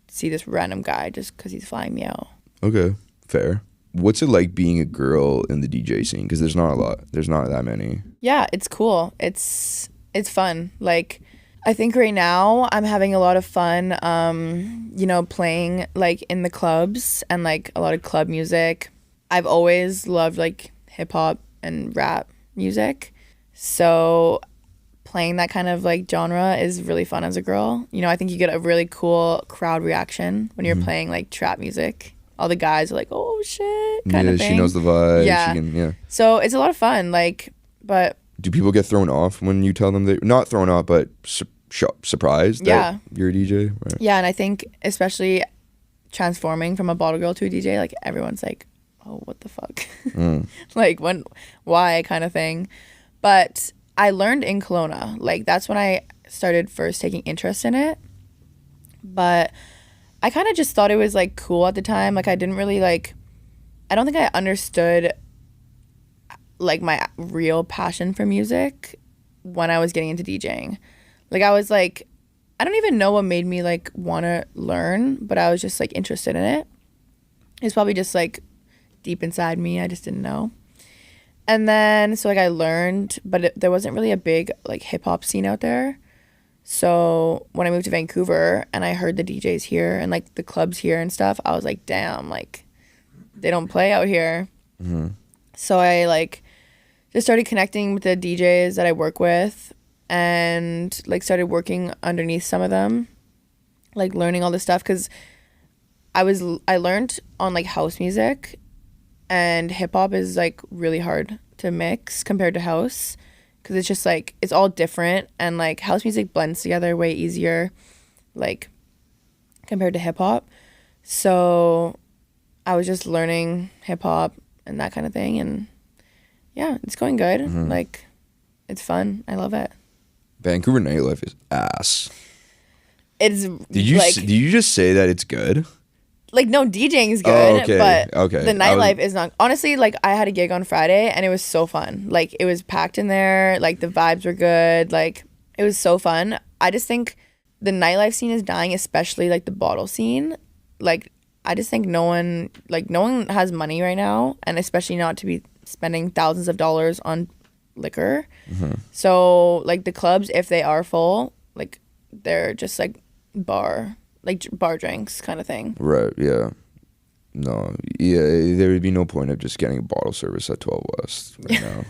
see this random guy just because he's flying me out. Okay, fair. What's it like being a girl in the DJ scene? Because there's not that many. Yeah, it's cool. It's fun. Like I think right now I'm having a lot of fun, playing like in the clubs and like a lot of club music. I've always loved like hip hop and rap music. So playing that kind of like genre is really fun as a girl. I think you get a really cool crowd reaction when you're playing like trap music. All the guys are like, oh shit, kind of thing. She knows the vibe. Yeah. So it's a lot of fun. Like, but do people get thrown off when you tell them not thrown off, but surprised that you're a DJ? Right. Yeah, and I think especially transforming from a bottle girl to a DJ, like everyone's like, oh, what the fuck? Like why kind of thing. But I learned in Kelowna. Like that's when I started first taking interest in it. But I kind of just thought it was like cool at the time. Like I didn't really like, I don't think I understood like my real passion for music when I was getting into DJing. Like I was like, I don't even know what made me like want to learn, but I was just like interested in it. It's probably just like deep inside me. I just didn't know. And then so like I learned, but there wasn't really a big like hip hop scene out there. So when I moved to Vancouver and I heard the DJs here and like the clubs here and stuff, I was like, damn, like they don't play out here. So I like just started connecting with the DJs that I work with and like started working underneath some of them, like learning all this stuff, because I learned on like house music, and hip hop is like really hard to mix compared to house, because it's just like it's all different, and like house music blends together way easier like compared to hip hop. So I was just learning hip hop and that kind of thing, and yeah, it's going good. Like it's fun. I love it. Vancouver nightlife is ass. It's did you just say that it's good? Like, no, DJing is good, but the nightlife is not. Honestly, like, I had a gig on Friday, and it was so fun. Like, it was packed in there. Like, the vibes were good. Like, it was so fun. I just think the nightlife scene is dying, especially, like, the bottle scene. Like, I just think no one has money right now, and especially not to be spending thousands of dollars on liquor. So like the clubs, if they are full, like they're just like bar drinks kind of thing. Right, yeah. No, yeah, there would be no point of just getting a bottle service at 12 West right now.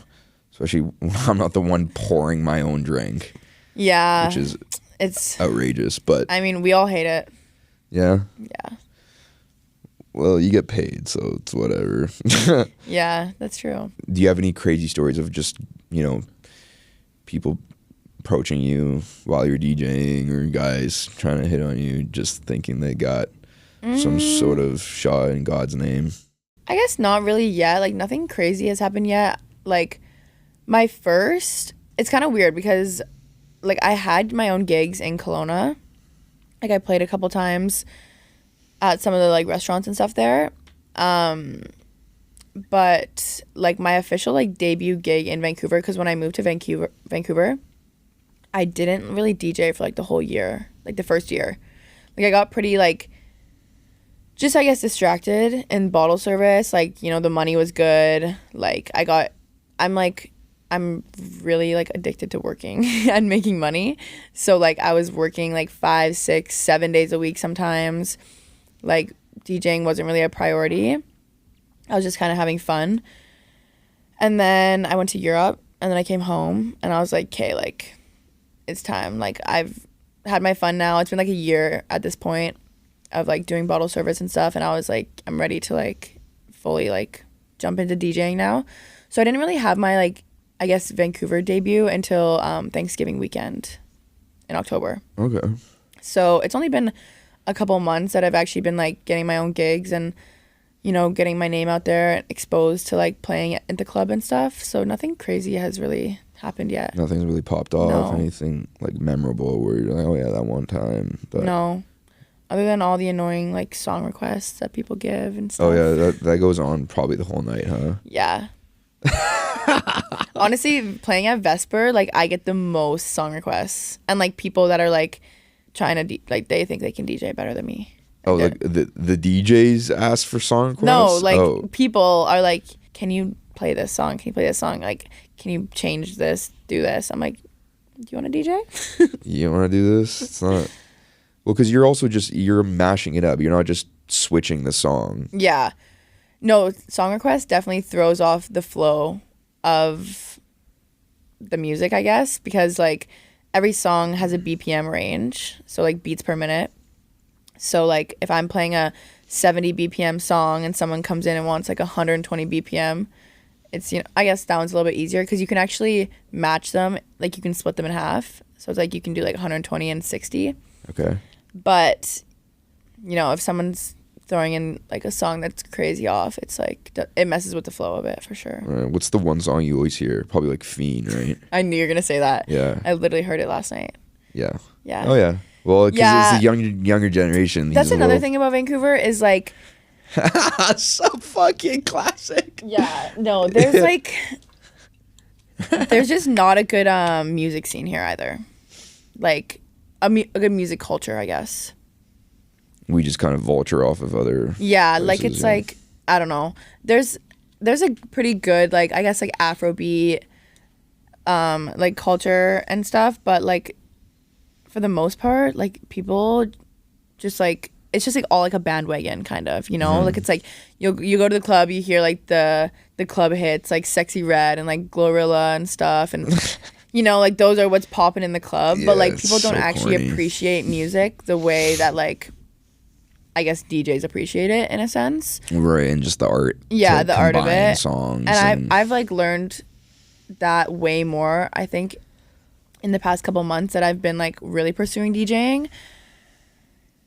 Especially when I'm not the one pouring my own drink. Yeah. Which is it's outrageous, but I mean, we all hate it. Yeah? Yeah. Well, you get paid, so it's whatever. Yeah, that's true. Do you have any crazy stories of just, you know, people approaching you while you're DJing or guys trying to hit on you just thinking they got some sort of shot in God's name? I guess not really yet. Like, nothing crazy has happened yet. Like, my first, it's kind of weird because, like, I had my own gigs in Kelowna. Like, I played a couple times at some of the, like, restaurants and stuff there. But, like, my official, like, debut gig in Vancouver, because when I moved to Vancouver, I didn't really DJ for, like, the whole year. Like, the first year. Like, I got pretty, like, just, I guess, distracted in bottle service. Like, you know, the money was good. Like, I'm really, like, addicted to working and making money. So, like, I was working, like, 5, 6, 7 days a week sometimes. Like, DJing wasn't really a priority. I was just kind of having fun. And then I went to Europe, and then I came home, and I was like, okay, like, it's time. Like, I've had my fun now. It's been, like, a year at this point of, like, doing bottle service and stuff, and I was like, I'm ready to, like, fully, like, jump into DJing now. So I didn't really have my, like, I guess Vancouver debut until Thanksgiving weekend in October. Okay. So it's only been a couple months that I've actually been, like, getting my own gigs and, you know, getting my name out there and exposed to, like, playing at the club and stuff. So nothing crazy has really happened yet. Nothing's really popped off. No. Anything, like, memorable where you're like, oh yeah, that one time. But No. Other than all the annoying, like, song requests that people give and stuff. Oh yeah, that goes on probably the whole night, huh? Yeah. Honestly, playing at Vesper, like, I get the most song requests. And, like, people that are, like, trying to, like, they think they can DJ better than me. Oh, like the DJs ask for song requests? No, like, people are like, can you play this song? Can you play this song? Like, can you change this, do this? I'm like, do you want to DJ? You want to do this? It's not... Well, because you're also you're mashing it up. You're not just switching the song. Yeah. No, song request definitely throws off the flow of the music, I guess, because, like, every song has a BPM range, so, like, beats per minute. So, like, if I'm playing a 70 BPM song and someone comes in and wants, like, 120 BPM, it's, you know, I guess that one's a little bit easier because you can actually match them. Like, you can split them in half. So it's like you can do, like, 120 and 60. Okay. But, you know, if someone's throwing in, like, a song that's crazy off, it's like, it messes with the flow of it for sure. What's the one song you always hear? Probably, like, Fiend, right? I knew you were going to say that. Yeah. I literally heard it last night. Yeah. Yeah. Oh, yeah. Well, because it's the younger generation. That's another thing about Vancouver is, like... So fucking classic. Yeah. No, there's, like... there's just not a good music scene here either. Like, a good music culture, I guess. We just kind of vulture off of other... Yeah, places, like, it's like... I don't know. There's a pretty good, like, I guess, like, Afrobeat, like, culture and stuff, but, like... for the most part, like, people just, like, it's just, like, all, like, a bandwagon kind of, you know? Like, it's like you go to the club, you hear, like, the club hits, like, Sexy Red and, like, Glorilla and stuff, and you know, like, those are what's popping in the club. Yeah, but, like, people don't so actually corny. appreciate music the way that, like, I guess DJs appreciate it in a sense. Right, and just the art. Yeah, the art of it. Songs and I've like learned that way more, I think, in the past couple months that I've been, like, really pursuing DJing,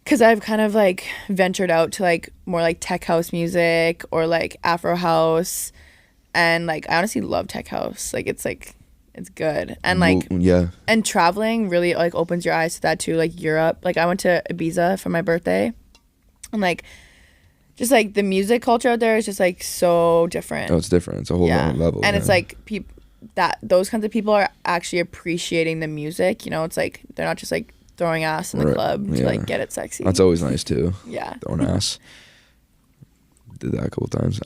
because I've kind of, like, ventured out to, like, more, like, tech house music or, like, Afro house, and, like, I honestly love tech house. Like, it's good, and, like, yeah, and traveling really, like, opens your eyes to that too. Like, Europe, like, I went to Ibiza for my birthday, and, like, just, like, the music culture out there is just, like, so different. Oh, it's different. It's a whole other level. And it's like that those kinds of people are actually appreciating the music, you know? It's like they're not just, like, throwing ass in the club to, like, get it sexy. That's always nice too. Yeah. Throwing ass. Did that a couple times.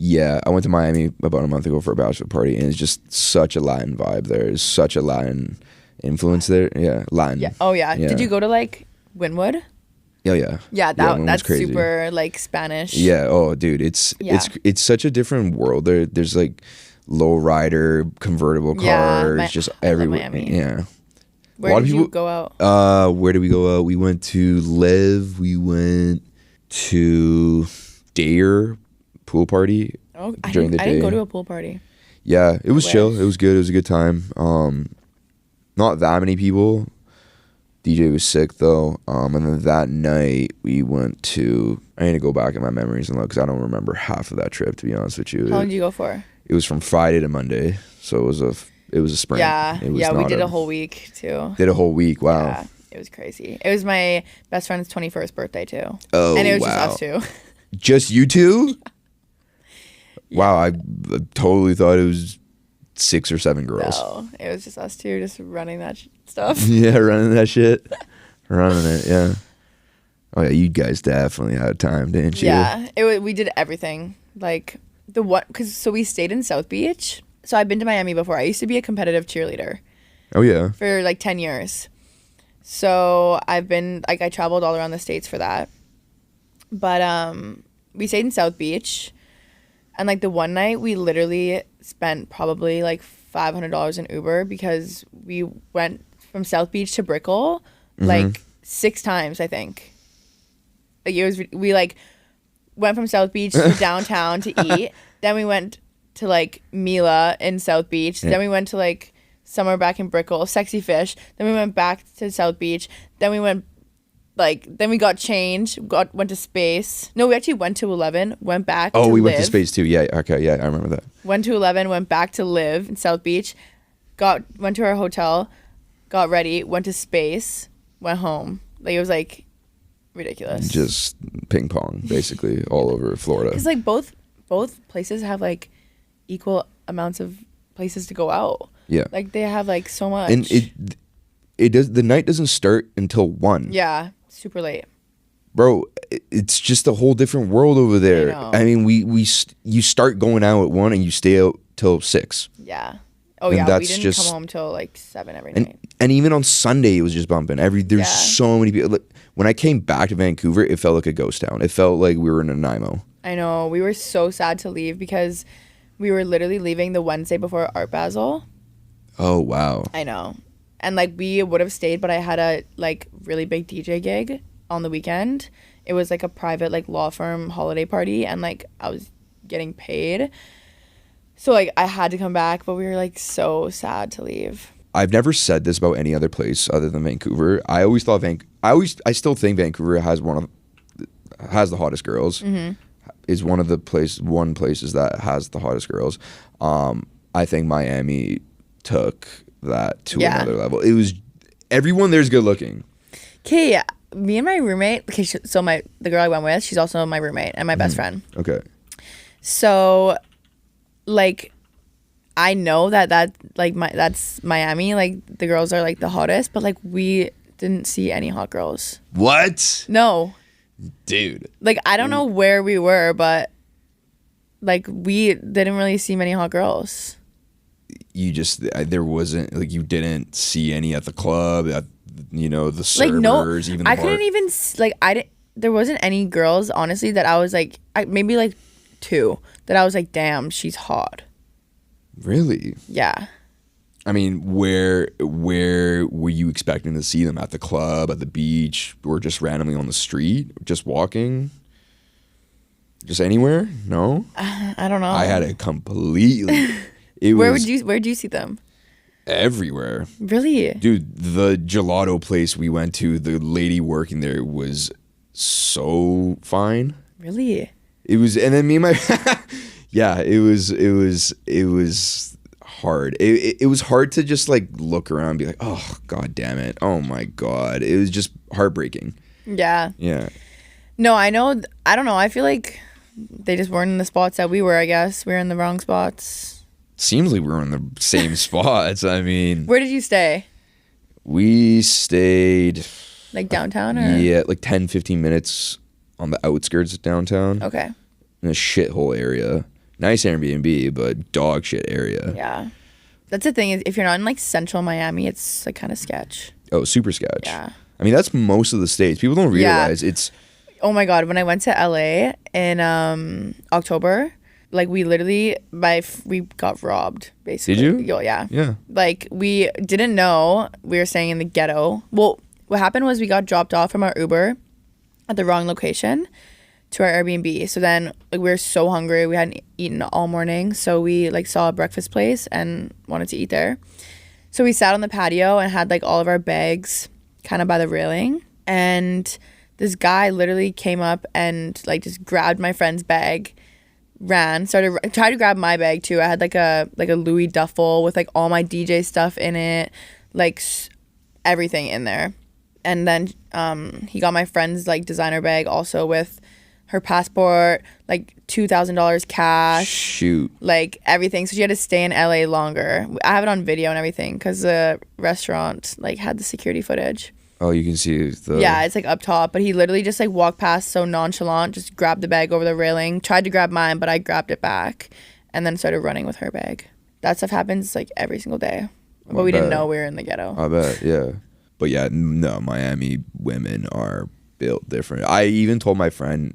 Yeah, I went to Miami about a month ago for a bachelor party, and it's just such a Latin vibe there. There's such a Latin influence there. Yeah, Latin. Yeah. Oh yeah. Yeah. Did you go to like Wynwood? Oh yeah. Yeah, Wynwood that's was crazy. super like Spanish. Yeah. Oh, dude, it's such a different world there. There's like lowrider convertible cars, just everywhere. Miami. Yeah. Where did you go out? Where did we go out? We went to Live. We went to Dare pool party during the day. I didn't go to a pool party. Yeah, it was chill. It was good. It was a good time. Not that many people. DJ was sick though. And then that night we went to. I need to go back in my memories and look because I don't remember half of that trip. To be honest with you. How long did you go for? It was from Friday to Monday, so it was a sprint. Yeah, we did a whole week too. Did a whole week. Wow. Yeah, it was crazy. It was my best friend's 21st birthday too. Oh, and it was wow. just us two. Just you two? Yeah. Wow, I totally thought it was 6 or 7 girls. No, it was just us two, just running that stuff. Yeah, running that shit. Running it, yeah. Oh yeah, you guys definitely had time, didn't you? Yeah, we did everything. Like so we stayed in South Beach. So I've been to Miami before. I used to be a competitive cheerleader. Oh yeah. For like 10 years. So I've been like I traveled all around the States for that. But we stayed in South Beach, and like the one night we literally spent probably like $500 in Uber because we went from South Beach to Brickell like 6 times, I think. Like we like went from South Beach to downtown to eat. Then we went to like Mila in South Beach. Yeah. Then we went to like somewhere back in Brickell, Sexy Fish. Then we went back to South Beach. Then we went then we got changed, went to Space. No, we actually went to 11, went back to we Live. went to Space too. Yeah, okay, yeah, I remember that. Went to 11, went back to Live in South Beach, went to our hotel, got ready, went to Space, went home. Like, it was like ridiculous. Just ping pong, basically, all over Florida. Because like both places have like equal amounts of places to go out. Yeah. Like they have like so much. And the night doesn't start until 1. Yeah. Super late, bro. It's just a whole different world over there. I mean, you start going out at 1 and you stay out till 6. Yeah. Oh and yeah. We didn't come home till like 7 every night. And even on Sunday, it was just bumping. There's so many people. Like, when I came back to Vancouver, it felt like a ghost town. It felt like we were in Nanaimo. I know. We were so sad to leave because we were literally leaving the Wednesday before Art Basel. Oh wow. I know. And like we would have stayed, but I had a like really big DJ gig on the weekend. It was like a private like law firm holiday party, and like I was getting paid. So like I had to come back, but we were like so sad to leave. I've never said this about any other place other than Vancouver. I always thought I still think Vancouver has the hottest girls. Mm-hmm. Is one of the places that has the hottest girls. I think Miami took that to another level. It was everyone there's good looking. Okay, me and my roommate. Okay, so the girl I went with, she's also my roommate and my best friend. Okay. So, like, I know that's Miami. Like the girls are like the hottest, but like we didn't see any hot girls. What? No. Dude. Like I don't know where we were, but like we didn't really see many hot girls. There wasn't like you didn't see any at the club, at the servers, like no, even the I couldn't even like I didn't. There wasn't any girls honestly that I was like maybe like 2 that I was like damn she's hot. Really? Yeah. I mean, where were you expecting to see them? At the club, at the beach, or just randomly on the street, just walking? Just anywhere? No? I don't know. I had it completely. Where'd you see them? Everywhere. Really? Dude, the gelato place we went to, the lady working there was so fine. Really? It was, and then me and my yeah, it was hard. It was hard to just like look around and be like, oh god damn it, oh my god. It was just heartbreaking. Yeah. Yeah. No, I know. I don't know. I feel like they just weren't in the spots that we were. I guess we were in the wrong spots. Seems like we were in the same spots. I mean, where did you stay? We stayed like downtown, or yeah, like 10-15 minutes on the outskirts of downtown. Okay. In a shithole area. nice Airbnb, but dog shit area. Yeah. That's the thing, is if you're not in like central Miami, it's like kind of sketch. Oh, super sketch. Yeah. I mean, that's most of the states. People don't realize it's. Oh my God, when I went to LA in October, like we literally we got robbed basically. Did you? Yo, yeah. Yeah. Like we didn't know we were staying in the ghetto. Well, what happened was we got dropped off from our Uber at the wrong location to our Airbnb. So then like we were so hungry, we hadn't eaten all morning, so we like saw a breakfast place and wanted to eat there. So we sat on the patio and had like all of our bags kind of by the railing, and this guy literally came up and like just grabbed my friend's bag, tried to grab my bag too. I had like a Louis duffel with like all my DJ stuff in it, like everything in there. And then he got my friend's like designer bag also with her passport, like $2,000 cash. Shoot. Like everything. So she had to stay in LA longer. I have it on video and everything because the restaurant like had the security footage. Oh, you can see the. Yeah, it's like up top. But he literally just like walked past so nonchalant, just grabbed the bag over the railing, tried to grab mine, but I grabbed it back and then started running with her bag. That stuff happens like every single day. But we didn't know we were in the ghetto. I bet, yeah. But yeah, no, Miami women are built different. I even told my friend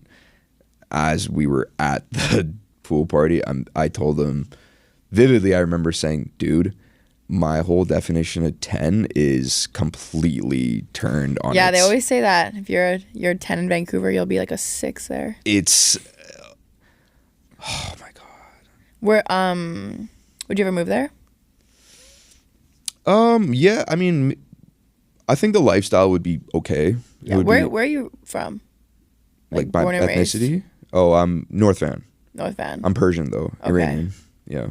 as we were at the pool party, I told him vividly, I remember saying, dude, my whole definition of 10 is completely turned on. Yeah, they always say that. If you're a 10 in Vancouver, you'll be like a 6 there. It's oh my God. Would you ever move there? Yeah, I mean, I think the lifestyle would be okay. Yeah. Where are you from? Like by born and ethnicity? raised? Oh, I'm North Van. North Van. I'm Persian though. Okay. Iranian. Yeah.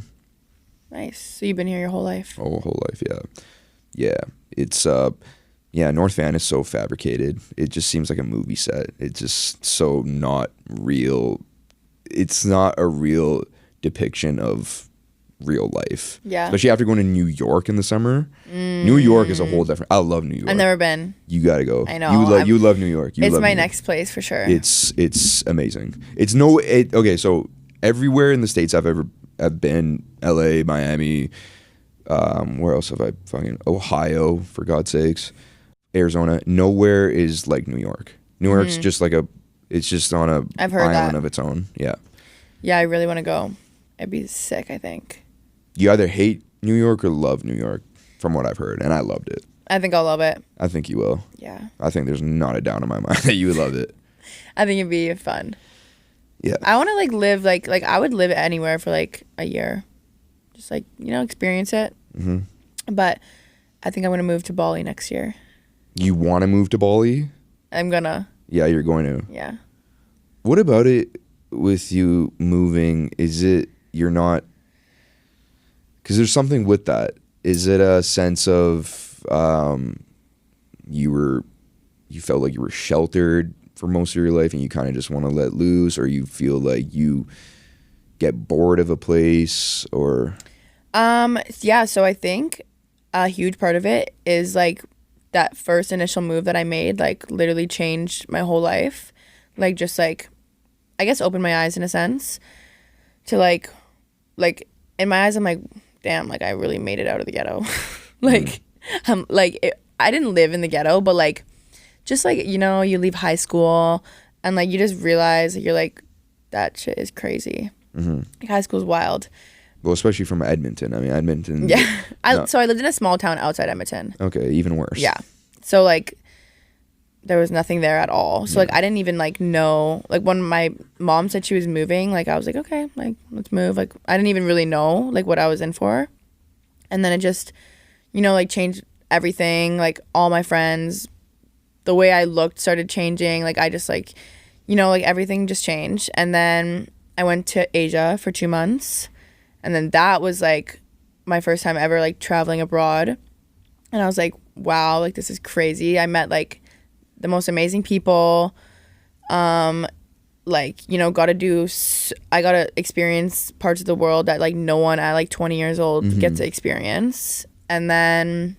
Nice. So you've been here your whole life? Oh, whole life, yeah. Yeah. It's yeah, North Van is so fabricated. It just seems like a movie set. It's just so not real. It's not a real depiction of real life. Yeah. Especially after going to New York in the summer. New York is a whole different. I love New York. I've never been. You gotta go. I know. You love New York. It's my next place for sure. It's amazing. Okay, so everywhere in the States I've been, LA, Miami, where else have I fucking Ohio, for God's sakes, Arizona. Nowhere is like New York. New York's just like it's just on a I've heard island that. of its own. Yeah. Yeah, I really want to go. It'd be sick, I think. You either hate New York or love New York, from what I've heard, and I loved it. I think I'll love it. I think you will. Yeah. I think there's not a doubt in my mind that you would love it. I think it'd be fun. Yeah. I want to like live like I would live anywhere for like a year, just like experience it. Mm-hmm. But I think I'm gonna move to Bali next year. You want to move to Bali? I'm gonna. Yeah, you're going to. Yeah. What about it with you moving? Is it you're not? Because there's something with that. Is it a sense of you felt like you were sheltered for most of your life and you kind of just want to let loose, or you feel like you get bored of a place, or? Yeah, so I think a huge part of it is like that first initial move that I made, like literally changed my whole life. Like just like, I guess opened my eyes in a sense to like in my eyes, I'm like, damn, like I really made it out of the ghetto. I didn't live in the ghetto, but like, just like, you leave high school and like, you just realize that you're like, that shit is crazy. Mm-hmm. Like, high school's wild. Well, especially from Edmonton. I mean, Edmonton. Yeah. So I lived in a small town outside Edmonton. Okay. Even worse. Yeah. So like, there was nothing there at all. So like, I didn't even like know, like when my mom said she was moving, like I was like, okay, like let's move. Like I didn't even really know like what I was in for. And then it just, like changed everything. Like all my friends, the way I looked started changing. Like I just like, like everything just changed. And then I went to Asia for 2 months. And then that was like my first time ever like traveling abroad. And I was like, wow, like this is crazy. I met like the most amazing people. I got to experience parts of the world that like no one at like 20 years old gets to experience. And then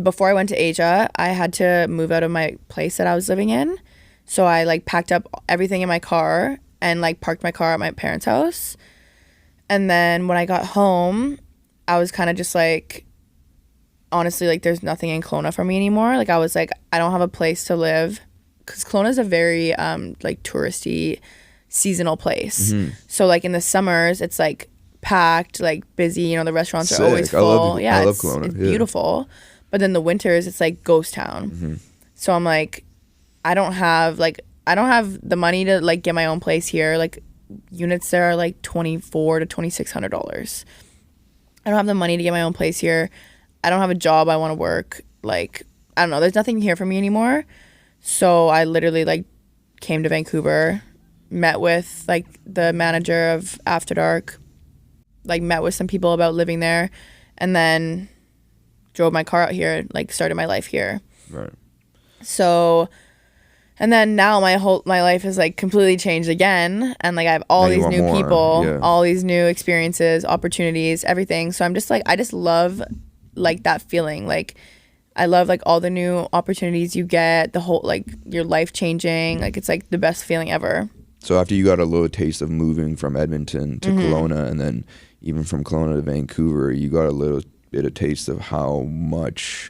before I went to Asia, I had to move out of my place that I was living in. So I like packed up everything in my car and like parked my car at my parents' house. And then when I got home, I was kind of just like, honestly, like there's nothing in Kelowna for me anymore. Like I was like, I don't have a place to live, because Kelowna is a very like touristy, seasonal place. So like in the summers, it's like packed, like busy. You know, the restaurants are always full. I love Kelowna. It's beautiful. But then the winters, it's like ghost town. So I'm like, I don't have the money to like get my own place here. Like units there are like $2,400 to $2,600. I don't have the money to get my own place here. I don't have a job I want to work. Like, I don't know. There's nothing here for me anymore. So I literally like came to Vancouver, met with like the manager of After Dark, like met with some people about living there, and then drove my car out here, like started my life here. Right. So, and then now my life has like completely changed again, and like I have all these new people, all these new experiences, opportunities, everything. So I'm just like, I just love like that feeling. Like I love like all the new opportunities you get, the whole like your life changing. Like it's like the best feeling ever. So after you got a little taste of moving from Edmonton to Kelowna, and then even from Kelowna to Vancouver, you got a little bit of taste of how much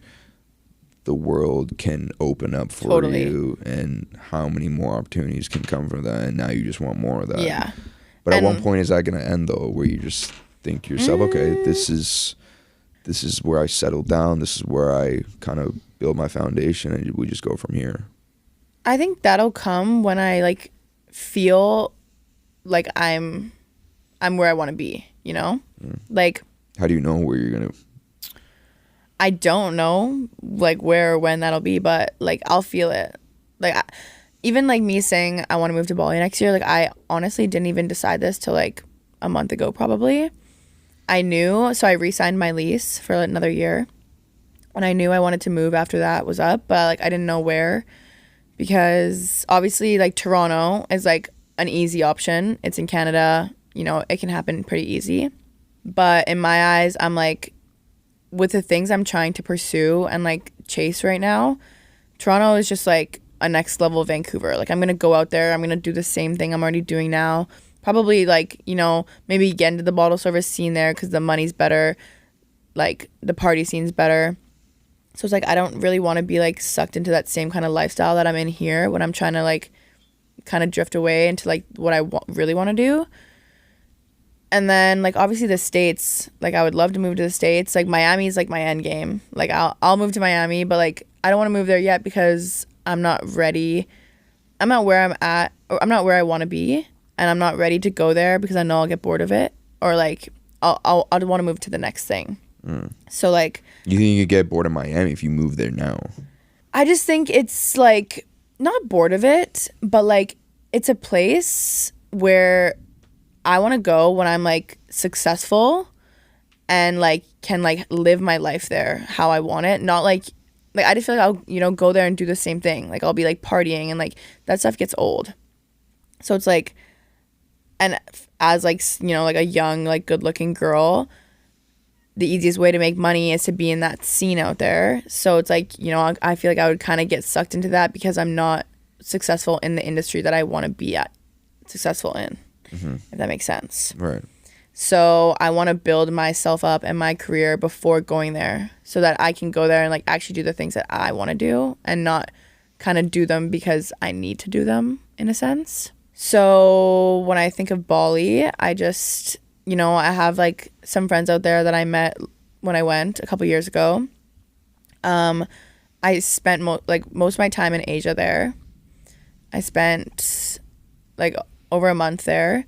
the world can open up for you, and how many more opportunities can come from that, and now you just want more of that. Yeah. But at one point, is that going to end though, where you just think to yourself, okay, this is where I settled down, this is where I kind of build my foundation, and we just go from here? I think that'll come when I like feel like I'm where I want to be, you know? Like, how do you know where you're going to? I don't know like where or when that'll be, but like I'll feel it. Like even like me saying I want to move to Bali next year, like I honestly didn't even decide this till like a month ago probably. I knew, so I re-signed my lease for another year, and I knew I wanted to move after that was up, but like I didn't know where, because obviously like Toronto is like an easy option. It's in Canada, you know, it can happen pretty easy. But in my eyes, I'm like, with the things I'm trying to pursue and like chase right now, Toronto is just like a next level Vancouver. Like I'm gonna go out there, I'm gonna do the same thing I'm already doing now. Probably like, you know, maybe get into the bottle service scene there because the money's better, like the party scene's better. So it's like I don't really want to be like sucked into that same kind of lifestyle that I'm in here when I'm trying to like kind of drift away into like what I really want to do. And then like obviously the States, like I would love to move to the States. Like Miami's like my end game. Like I'll move to Miami, but like I don't want to move there yet because I'm not ready. I'm not where I'm at, or I'm not where I want to be, and I'm not ready to go there because I know I'll get bored of it, or like I'll want to move to the next thing. So like, you think you could get bored of Miami if you move there now? I just think it's like not bored of it, but like it's a place where I want to go when I'm like successful and like can like live my life there how I want it. Not like I just feel like I'll, you know, go there and do the same thing. Like I'll be like partying, and like that stuff gets old. So it's like, and as like, you know, like a young, like good looking girl, the easiest way to make money is to be in that scene out there. So it's like, you know, I feel like I would kind of get sucked into that because I'm not successful in the industry that I want to be successful in. If that makes sense. Right. So I want to build myself up and my career before going there, so that I can go there and like actually do the things that I want to do, and not kind of do them because I need to do them in a sense. So when I think of Bali, I just, you know, I have like some friends out there that I met when I went a couple years ago. I spent most of my time in Asia there. I spent like over a month there,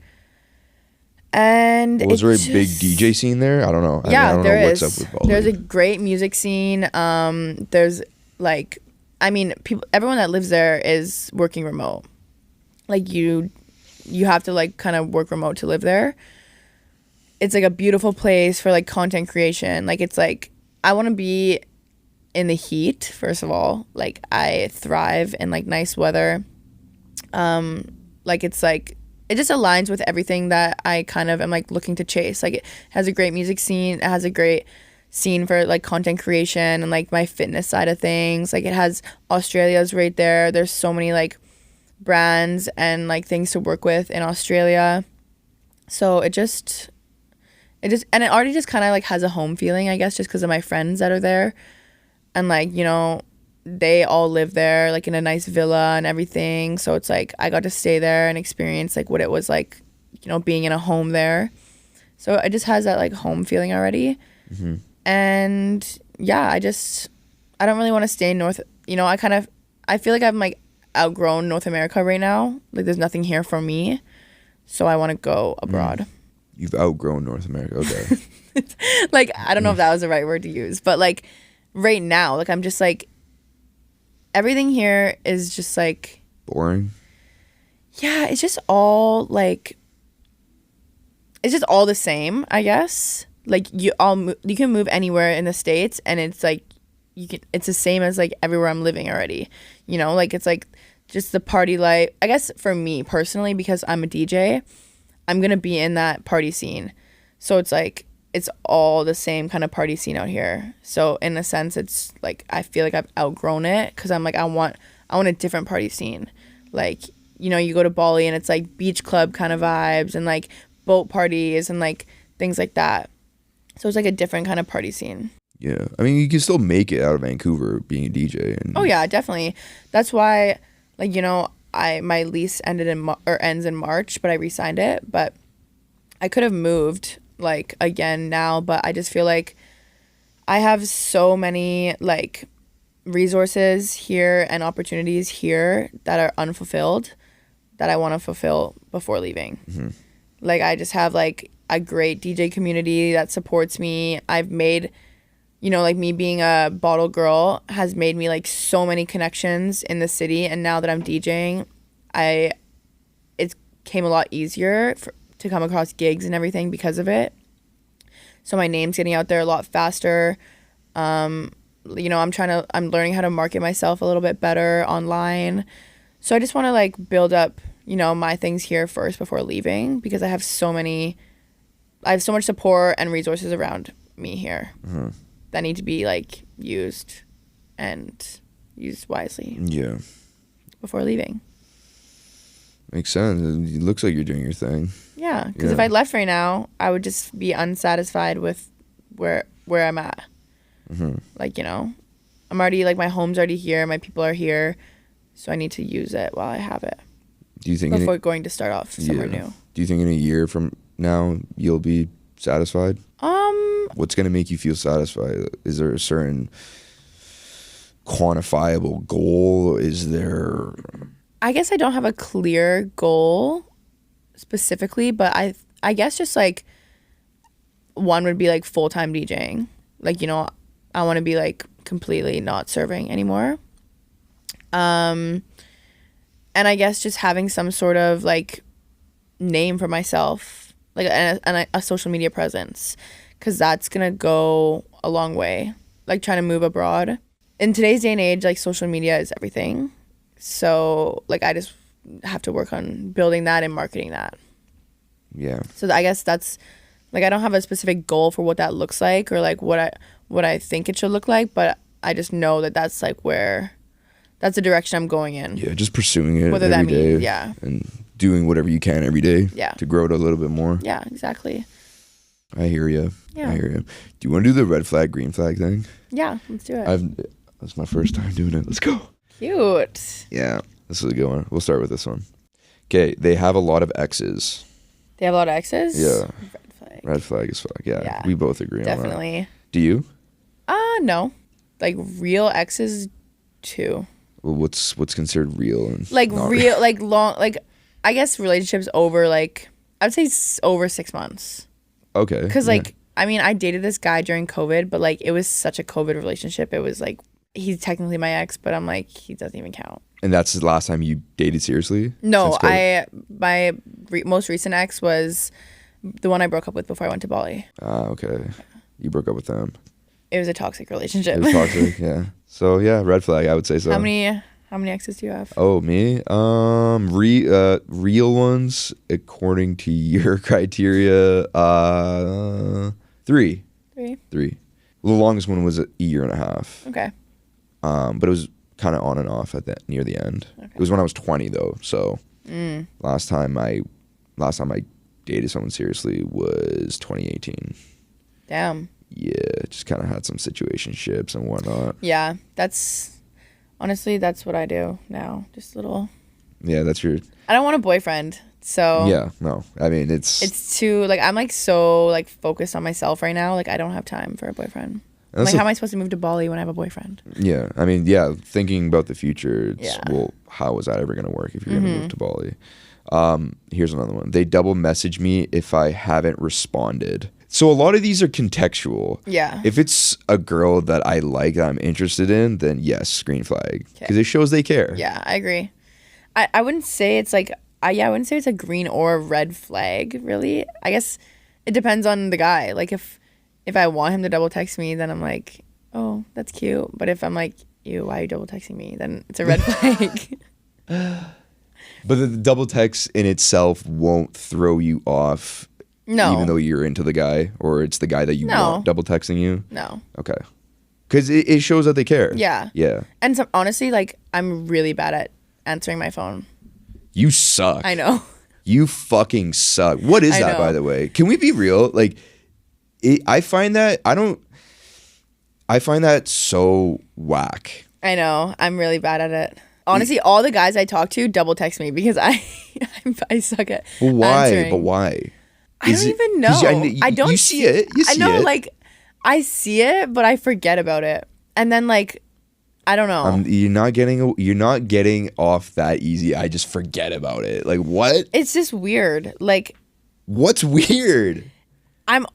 and was there a big DJ scene there? I don't know. Yeah, I don't there know is. what's up with Bali. There's a great music scene. There's like, I mean, everyone that lives there is working remote. Like you have to like kind of work remote to live there. It's like a beautiful place for like content creation. Like it's like, I want to be in the heat, first of all. Like I thrive in like nice weather. Like it's like, it just aligns with everything that I kind of am like looking to chase. Like it has a great music scene. It has a great scene for like content creation and like my fitness side of things. Like it has, Australia's right there. There's so many like brands and like things to work with in Australia. So it just it already just kind of like has a home feeling, I guess, just because of my friends that are there. And like, you know, they all live there like in a nice villa and everything. So it's like I got to stay there and experience like what it was like, you know, being in a home there. So it just has that like home feeling already. Mm-hmm. And yeah, I don't really want to stay in North, you know, I feel like I'm like outgrown North America right now. Like there's nothing here for me. So I want to go abroad. You've outgrown North America. Okay. Like, I don't know if that was the right word to use, but like right now, like I'm just like, everything here is just like boring. Yeah, it's just all like, it's just all the same, I guess. Like you can move anywhere in the States and it's like it's the same as like everywhere I'm living already. You know, like it's like just the party life. I guess for me personally, because I'm a DJ, I'm going to be in that party scene. So it's like it's all the same kind of party scene out here. So in a sense, it's like I feel like I've outgrown it because I'm like I want a different party scene. Like, you know, you go to Bali and it's like beach club kind of vibes and like boat parties and like things like that. So it's like a different kind of party scene. Yeah. I mean, you can still make it out of Vancouver being a DJ. Oh yeah, definitely. That's why, like, you know, my lease ended ends in March, but I re-signed it. But I could have moved like again now, but I just feel like I have so many like resources here and opportunities here that are unfulfilled that I want to fulfill before leaving. Mm-hmm. Like I just have like a great DJ community that supports me. I've made, you know, like me being a bottle girl has made me like so many connections in the city. And now that I'm DJing, it came a lot easier to come across gigs and everything because of it. So my name's getting out there a lot faster. You know, I'm learning how to market myself a little bit better online. So I just want to like build up, you know, my things here first before leaving because I have so much support and resources around me here. Mm-hmm. That need to be like used wisely. Yeah. Before leaving. Makes sense. It looks like you're doing your thing. Yeah, because if I left right now, I would just be unsatisfied with where I'm at. Mm-hmm. Like, you know, I'm already like my home's already here, my people are here, so I need to use it while I have it. Do you think before going to start off somewhere new? Do you think in a year from now you'll be satisfied? What's going to make you feel satisfied? Is there a certain quantifiable goal? Is there... I guess I don't have a clear goal specifically, but I guess just like one would be like full-time DJing. Like, you know, I want to be like completely not serving anymore. And I guess just having some sort of like name for myself, like and a social media presence. Because that's going to go a long way. Like trying to move abroad. In today's day and age, like social media is everything. So like I just have to work on building that and marketing that. Yeah. So I guess that's like I don't have a specific goal for what that looks like or like what I think it should look like. But I just know that that's like that's the direction I'm going in. Yeah, just pursuing it every day. Yeah. And doing whatever you can every day. Yeah. To grow it a little bit more. Yeah, exactly. I hear you. Yeah. I hear you. Do you want to do the red flag, green flag thing? Yeah, let's do it. That's my first time doing it. Let's go. Cute. Yeah, this is a good one. We'll start with this one. Okay, they have a lot of exes. They have a lot of exes? Yeah. Red flag. Red flag as fuck. Yeah, we both agree on that. Definitely. Do you? No. Like real exes, too. Well, what's considered real and like not real, real, like long, like I guess relationships over like I would say over 6 months. Okay. Because like I mean I dated this guy during COVID, but like it was such a COVID relationship. It was like he's technically my ex, but I'm like he doesn't even count. And that's the last time you dated seriously? No, my most recent ex was the one I broke up with before I went to Bali. Okay. Yeah. You broke up with them. It was a toxic relationship. It was toxic, yeah. So yeah, red flag, I would say so. How many exes do you have? Oh, me? Real ones according to your criteria. 3. 3. Well, the longest one was a year and a half. Okay. But it was kind of on and off near the end. Okay. It was when I was 20 though. So last time I dated someone seriously was 2018. Damn. Yeah, just kind of had some situationships and whatnot. Yeah, honestly, that's what I do now. Just little. Yeah, that's your. I don't want a boyfriend, so. Yeah, no. I mean, It's too, like, I'm, like, so, like, focused on myself right now. Like, I don't have time for a boyfriend. Like, how am I supposed to move to Bali when I have a boyfriend? Yeah, I mean, yeah, thinking about the future, well, how is that ever going to work if you're going to move to Bali? Here's another one. They double message me if I haven't responded. So a lot of these are contextual. Yeah. If it's a girl that I like, that I'm interested in, then yes, green flag. Because it shows they care. Yeah, I agree. I wouldn't say it's like, I wouldn't say it's a green or a red flag, really. I guess it depends on the guy. Like, if I want him to double text me, then I'm like, oh, that's cute. But if I'm like, ew, why are you double texting me? Then it's a red flag. But the double text in itself won't throw you off. No. Even though you're into the guy, or it's the guy that you want double texting you? No. Okay. Because it shows that they care. Yeah. Yeah. And so, honestly, like, I'm really bad at answering my phone. You suck. I know. You fucking suck. What is that, by the way? Can we be real? Like, I find that so whack. I know. I'm really bad at it. Honestly, all the guys I talk to double text me because I suck at answering. But why? I don't even know. I don't. You see it. You see it. I know, like, I see it, but I forget about it. And then, like, I don't know. You're not getting off that easy. I just forget about it. Like, what? It's just weird. Like, what's weird?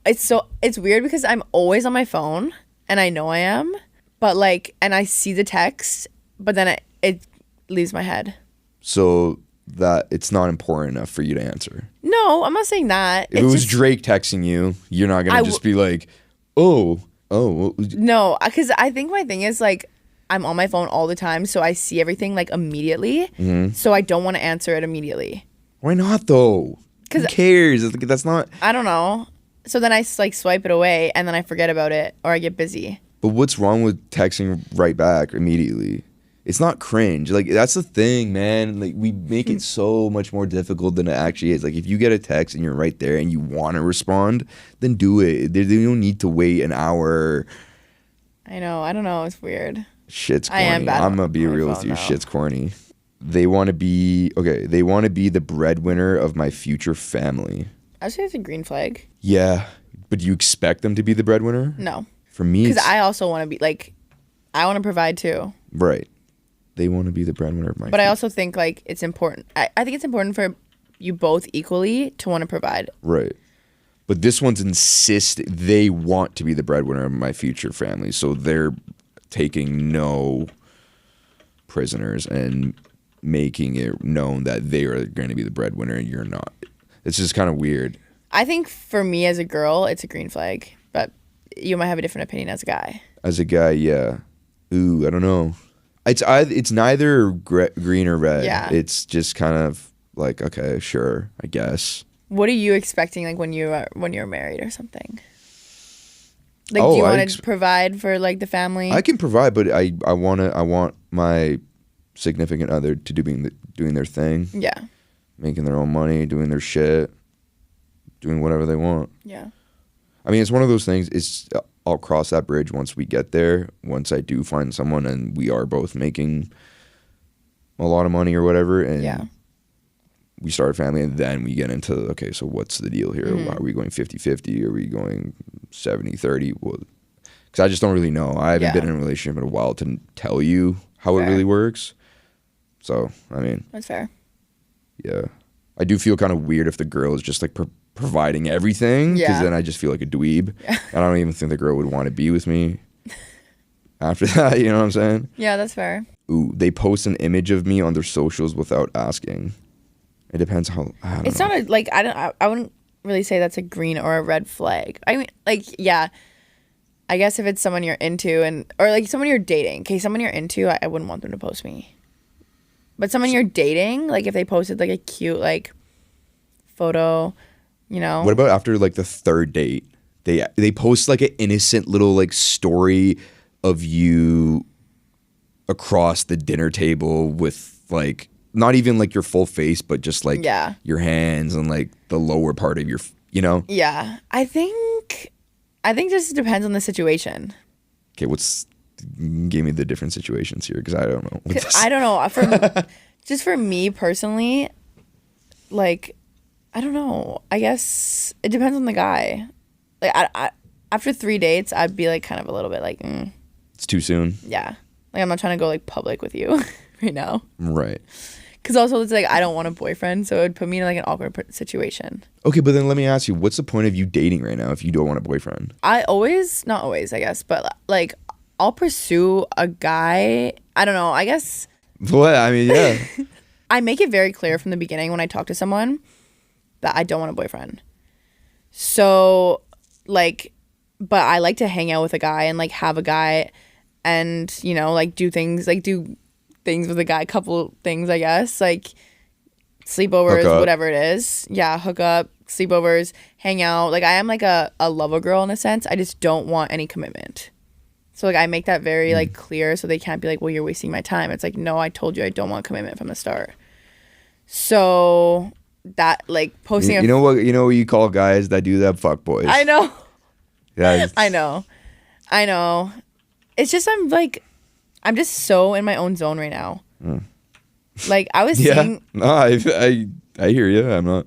It's weird because I'm always on my phone, and I know I am, but, like, and I see the text, but then it leaves my head. So that it's not important enough for you to answer. No, I'm not saying that. If it was Drake texting you, you're not gonna just be like, oh. No, because I think my thing is, like, I'm on my phone all the time, so I see everything, like, immediately. Mm-hmm. So I don't want to answer it immediately. Why not, though? Who cares? That's not. I don't know. So then I, like, swipe it away, and then I forget about it, or I get busy. But what's wrong with texting right back immediately? It's not cringe. Like, that's the thing, man. Like, we make it so much more difficult than it actually is. Like, if you get a text and you're right there and you want to respond, then do it. They don't need to wait an hour. I know. I don't know. It's weird. Shit's corny. I'm going to be real with you. Shit's corny. They want to be the breadwinner of my future family. I would say it's a green flag. Yeah. But do you expect them to be the breadwinner? No. For me, because I also want to be, like, I want to provide too. Right. They want to be the breadwinner of my But future. I also think, like, it's important. I think it's important for you both equally to want to provide. Right. But this one's they want to be the breadwinner of my future family. So they're taking no prisoners and making it known that they are going to be the breadwinner and you're not. It's just kind of weird. I think for me as a girl, it's a green flag. But you might have a different opinion as a guy. As a guy, yeah. Ooh, I don't know. It's neither green or red. Yeah. It's just kind of like, okay, sure, I guess. What are you expecting, like, when you're married or something? Like, do you want to provide for, like, the family? I can provide, but I want my significant other to doing their thing. Yeah. Making their own money, doing their shit, doing whatever they want. Yeah. I mean, it's one of those things. I'll cross that bridge once we get there. Once I do find someone and we are both making a lot of money or whatever, and we start a family, and then we get into, okay, so what's the deal here? Mm-hmm. Are we going 50-50? Are we going 70-30? Well, because I just don't really know. I haven't been in a relationship in a while to tell you how it really works. So, I mean. That's fair. Yeah. I do feel kind of weird if the girl is just, like, providing everything, because then I just feel like a dweeb. Yeah. I don't even think the girl would want to be with me after that, you know what I'm saying? Yeah, that's fair. Ooh, they post an image of me on their socials without asking. It depends how. It's not I wouldn't really say that's a green or a red flag. I mean, like, yeah, I guess if it's someone you're into or like someone you're dating, okay, someone you're into, I wouldn't want them to post me. But someone you're dating, like, if they posted, like, a cute, like, photo, you know. What about after, like, the third date? They post, like, an innocent little, like, story of you across the dinner table with, like, not even like your full face, but just like Yeah. your hands and like the lower part of your, you know? Yeah. I think just depends on the situation. Okay, give me the different situations here because I don't know. I don't know. Just for me personally, like, I don't know. I guess it depends on the guy. Like, I after 3 dates, I'd be like kind of a little bit like, It's too soon. yeah. Like, I'm not trying to go like public with you right now. Right. Because also it's like I don't want a boyfriend, so it would put me in like an awkward situation. Okay, but then let me ask you, what's the point of you dating right now if you don't want a boyfriend? Not always, I guess, but like I'll pursue a guy. I don't know. I guess What? I mean, yeah. I make it very clear from the beginning when I talk to someone that I don't want a boyfriend. So like, but I like to hang out with a guy and like have a guy and, you know, like do things with a guy, couple things, I guess, like sleepovers, whatever it is. Yeah, hook up, sleepovers, hang out. Like I am like a lover girl in a sense. I just don't want any commitment. So like I make that very like clear so they can't be like, well, you're wasting my time. It's like, no, I told you I don't want commitment from the start. So that like posting you know what you call guys that do that? Fuck boys. I know. Yeah. I know. It's just I'm just so in my own zone right now. Like I was seeing. No, I hear you. I'm not.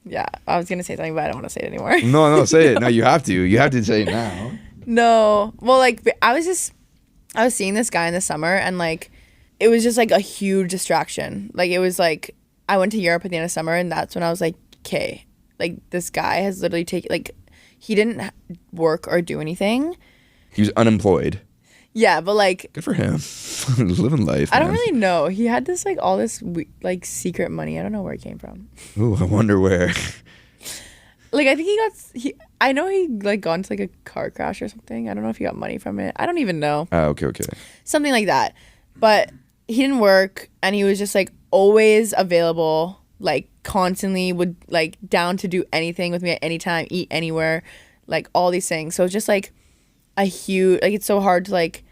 Yeah, I was gonna say something, but I don't want to say it anymore. No, say it. No, you have to. You have to say it now. No, well, like I was seeing this guy in the summer, and like it was just like a huge distraction. Like it was like I went to Europe at the end of summer, and that's when I was like, okay, like this guy has literally taken like he didn't work or do anything. He was unemployed. Yeah, but like good for him. Living life. I don't really know. He had this like all this like secret money. I don't know where it came from. Ooh, I wonder where. Like I think I know he like got into like a car crash or something. I don't know if he got money from it. I don't even know. Okay. Something like that. But he didn't work and he was just like always available, like constantly would like down to do anything with me at any time, eat anywhere, like all these things. So it's just like a huge like it's so hard to like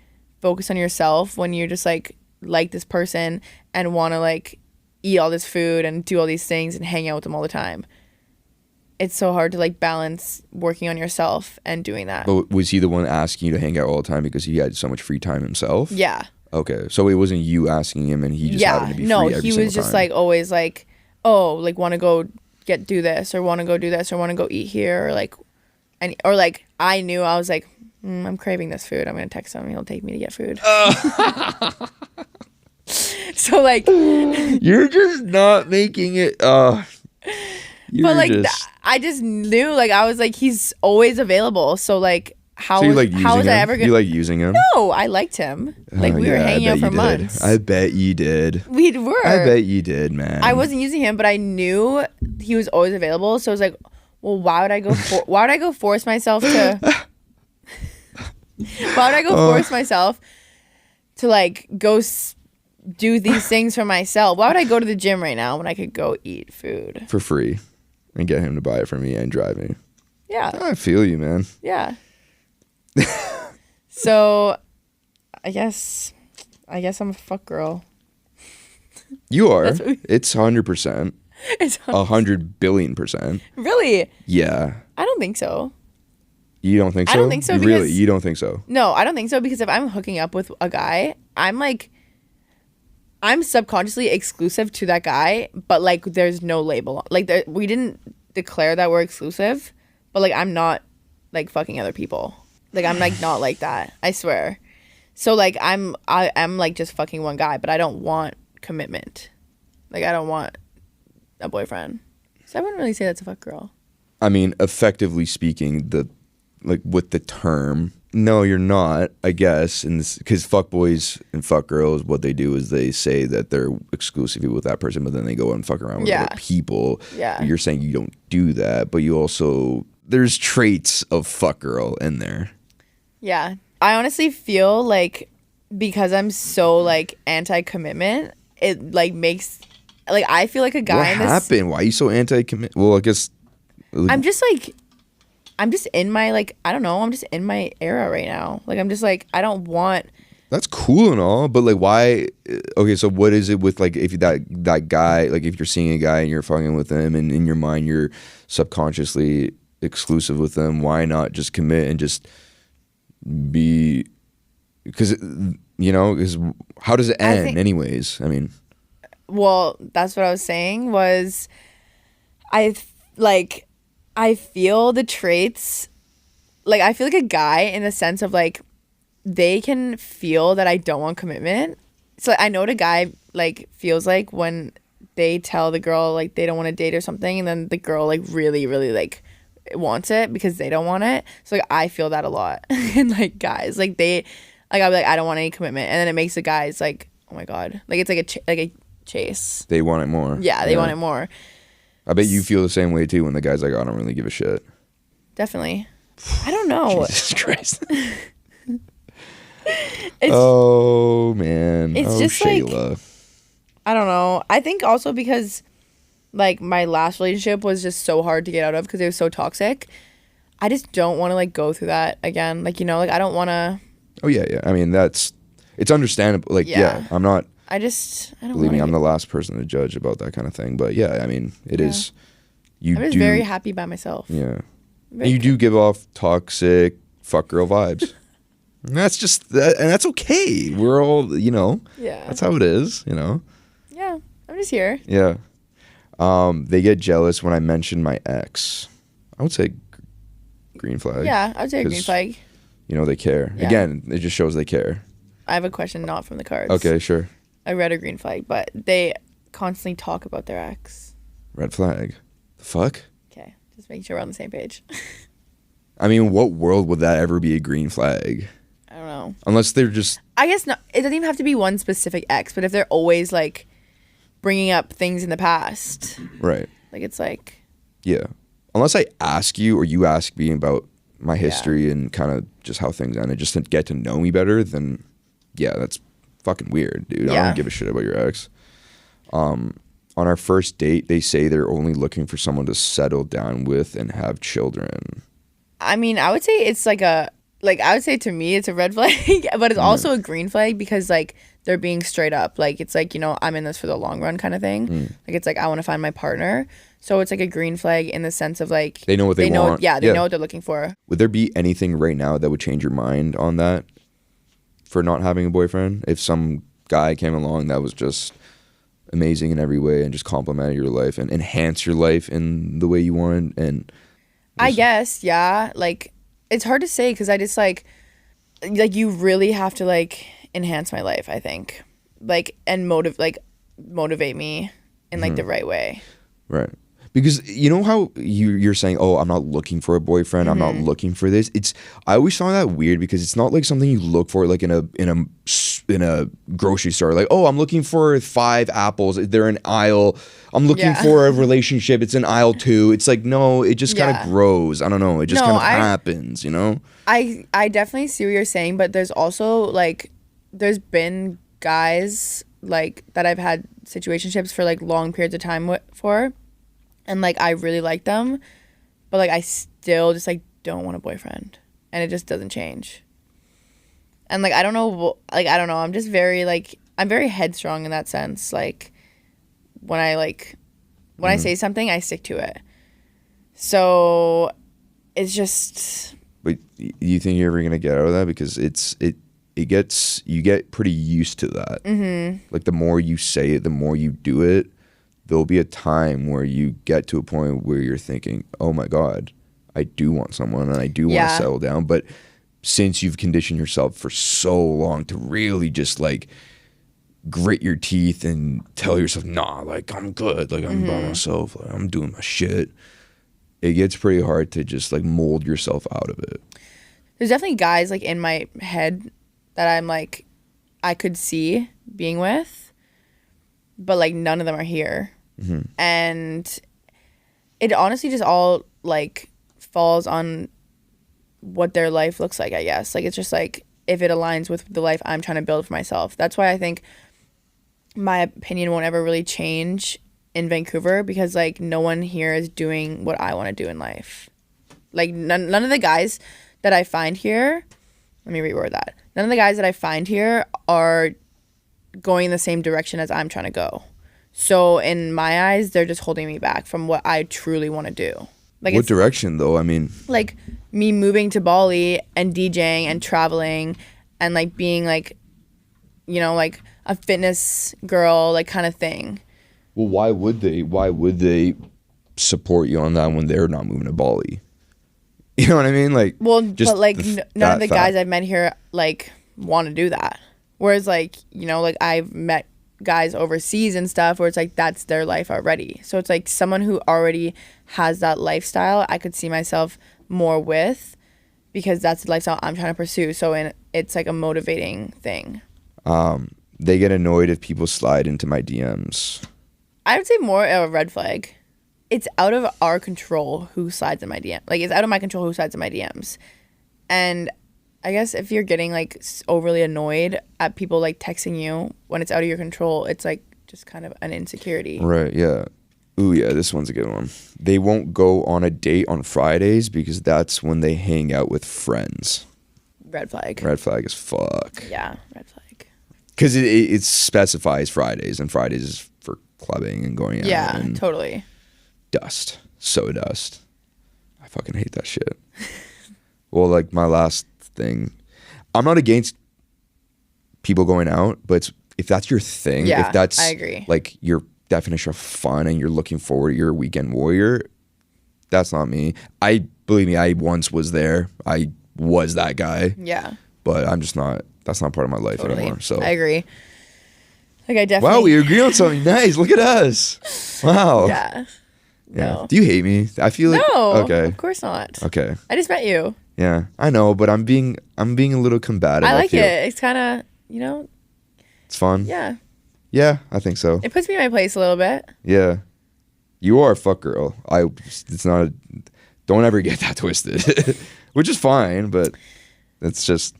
focus on yourself when you're just like this person and want to like eat all this food and do all these things and hang out with them all the time. It's so hard to like balance working on yourself and doing that. But was he the one asking you to hang out all the time because he had so much free time himself? Yeah. Okay, so it wasn't you asking him and he just happened to be free every single time. No, he was just like always like, oh, like want to go do this or want to go do this or want to go eat here or like I knew I was like, I'm craving this food. I'm gonna text him. He'll take me to get food. So like, you're just not making it. But like, I just knew like I was like he's always available. So like, how was I ever gonna? You like using him? No, I liked him. Like we were hanging out for months. I bet you did. We were. I bet you did, man. I wasn't using him, but I knew he was always available. So I was like, well, why would I go force myself to? Why would I go force myself to like go do these things for myself? Why would I go to the gym right now when I could go eat food for free and get him to buy it for me and drive me? Yeah, I feel you, man. Yeah. So, I guess I'm a fuck girl. You are. It's 100%. It's 100 billion%. Really? Yeah. I don't think so. You don't think so? I don't think so. Really? You don't think so? No, I don't think so because if I'm hooking up with a guy, I'm subconsciously exclusive to that guy, but like there's no label. Like we didn't declare that we're exclusive, but like I'm not like fucking other people. Like I'm like not like that. I swear. So like I am like just fucking one guy, but I don't want commitment. Like I don't want a boyfriend. So I wouldn't really say that's a fuck girl. I mean, effectively speaking, with the term, no, you're not, I guess, because fuckboys and fuck girls, what they do is they say that they're exclusively with that person, but then they go and fuck around with other people. Yeah. You're saying you don't do that, but you also, there's traits of fuck girl in there. Yeah. I honestly feel like because I'm so like anti-commitment, it like makes, like I feel like a guy What happened? Why are you so anti-commit? Well, I guess. I'm just in my like I don't know, I'm just in my era right now. Like I'm just like I don't want that's cool and all, but like, why? Okay, so what is it with like if that guy, like if you're seeing a guy and you're fucking with him, and in your mind you're subconsciously exclusive with them, why not just commit and just be? Because because how does it end, anyways? I mean, well, that's what I was saying. Was I feel the traits, like I feel like a guy in the sense of like they can feel that I don't want commitment. So I know what a guy like feels like when they tell the girl like they don't want to date or something, and then the girl like really really like wants it because they don't want it. So like I feel that a lot. And like guys like they like I'll be like I don't want any commitment, and then it makes the guys like, oh my god, like it's like a chase. They want it more. Yeah, they want it more. I bet you feel the same way too when the guy's like, I don't really give a shit. Definitely. I don't know. Jesus Christ. Oh man. It's just ShayLA. like, I don't know. I think also because like my last relationship was just so hard to get out of because it was so toxic. I just don't want to like go through that again. Like, like I don't want to. Oh yeah. I mean, it's understandable. Like, yeah, I'm not. I don't believe me, I'm the last person to judge about that kind of thing. But yeah, I mean, it is. I was very happy by myself. Yeah. And you do give off toxic fuck girl vibes. And that's just that, and that's okay. We're all, Yeah. That's how it is, Yeah, I'm just here. Yeah. They get jealous when I mention my ex. I would say green flag. Yeah, I would say a green flag. They care. Yeah. Again, it just shows they care. I have a question not from the cards. Okay, sure. I read a green flag, but they constantly talk about their ex. Red flag. The fuck? Okay, just making sure we're on the same page. I mean, what world would that ever be a green flag? I don't know. Unless they're just... I guess not. It doesn't even have to be one specific ex, but if they're always like bringing up things in the past. Right. Like it's like... Yeah. Unless I ask you or you ask me about my history and kind of just how things ended, just to get to know me better, then yeah, that's fucking weird, dude. I don't give a shit about your ex. On our first date, they say they're only looking for someone to settle down with and have children. I mean, I would say it's like I would say to me it's a red flag, but it's also a green flag because like they're being straight up. Like it's like, I'm in this for the long run kind of thing. Like it's like I want to find my partner. So it's like a green flag in the sense of like they know what they want. Yeah, they know what they're looking for. Would there be anything right now that would change your mind on that for not having a boyfriend? If some guy came along that was just amazing in every way and just complimented your life and enhanced your life in the way you wanted, and I guess, yeah. Like it's hard to say because I just like you really have to like enhance my life, I think. Like and motivate me in like the right way. Right. Because you know how you're saying, oh, I'm not looking for a boyfriend. I'm not looking for this. I always found that weird because it's not like something you look for like in a grocery store. Like, oh, I'm looking for 5 apples. They're in aisle. I'm looking for a relationship. It's in aisle 2. It's like, no, it just kind of grows. I don't know. It just kind of happens, I definitely see what you're saying, but there's also like, there's been guys like that I've had situationships for like long periods of time for. And, like, I really like them, but, like, I still just, like, don't want a boyfriend. And it just doesn't change. And, like, I don't know. I'm just very, like, I'm very headstrong in that sense. Like, when I say something, I stick to it. So, it's just... But you think you're ever going to get out of that? Because you get pretty used to that. Mm-hmm. Like, the more you say it, the more you do it, there'll be a time where you get to a point where you're thinking, oh my God, I do want someone and I do want to settle down. But since you've conditioned yourself for so long to really just like grit your teeth and tell yourself, nah, like I'm good. Like I'm by myself. Like, I'm doing my shit. It gets pretty hard to just like mold yourself out of it. There's definitely guys like in my head that I'm like, I could see being with, but like none of them are here. And it honestly just all like falls on what their life looks like, I guess. Like it's just like if it aligns with the life I'm trying to build for myself. That's why I think my opinion won't ever really change in Vancouver because like no one here is doing what I want to do in life. Like none of the guys that I find here let me reword that. None of the guys that I find here are going in the same direction as I'm trying to go. So in my eyes, they're just holding me back from what I truly want to do. Like, what direction though? I mean, like me moving to Bali and DJing and traveling and like being like, you know, like a fitness girl, like kind of thing. well, why would they support you on that when they're not moving to Bali? You know what I mean? Like, well, just but like none of the guys I've met here like want to do that. Whereas like, you know, like I've met guys overseas and stuff where it's like that's their life already. So it's like someone who already has that lifestyle I could see myself more with, because that's the lifestyle I'm trying to pursue. So it's like a motivating thing. They get annoyed if people slide into my DMs. I would say more a red flag. It's out of our control who slides in my DM. Like, it's out of my control who slides in my DMs. And I guess if you're getting like overly annoyed at people like texting you when it's out of your control, it's like just kind of an insecurity. Right, yeah. Ooh, yeah, this one's a good one. They won't go on a date on Fridays because that's when they hang out with friends. Red flag. Red flag as fuck. Yeah, red flag. Because it specifies Fridays, and Fridays is for clubbing and going out. Yeah, and totally. dust. So dust. I fucking hate that shit. Well, like my last thing, I'm not against people going out, but if that's your thing, Yeah, if that's I agree. like your definition of fun and you're looking forward, you're a weekend warrior, that's not me. Believe me, I once was there. I was that guy. Yeah. But I'm just not, that's not part of my life Totally. anymore. So I agree. Like, I definitely. wow, we agree on something. Nice. Look at us. Wow. Yeah. Yeah. No. Do you hate me? I feel like No. okay. Of course not. Okay. I just met you. Yeah, I know, but I'm being a little combative. I like feel. it. It's kind of, you know, It's fun. yeah. Yeah, I think so. It puts me in my place a little bit. Yeah. You are a fuck girl. It's not don't ever get that twisted. Which is fine, but it's just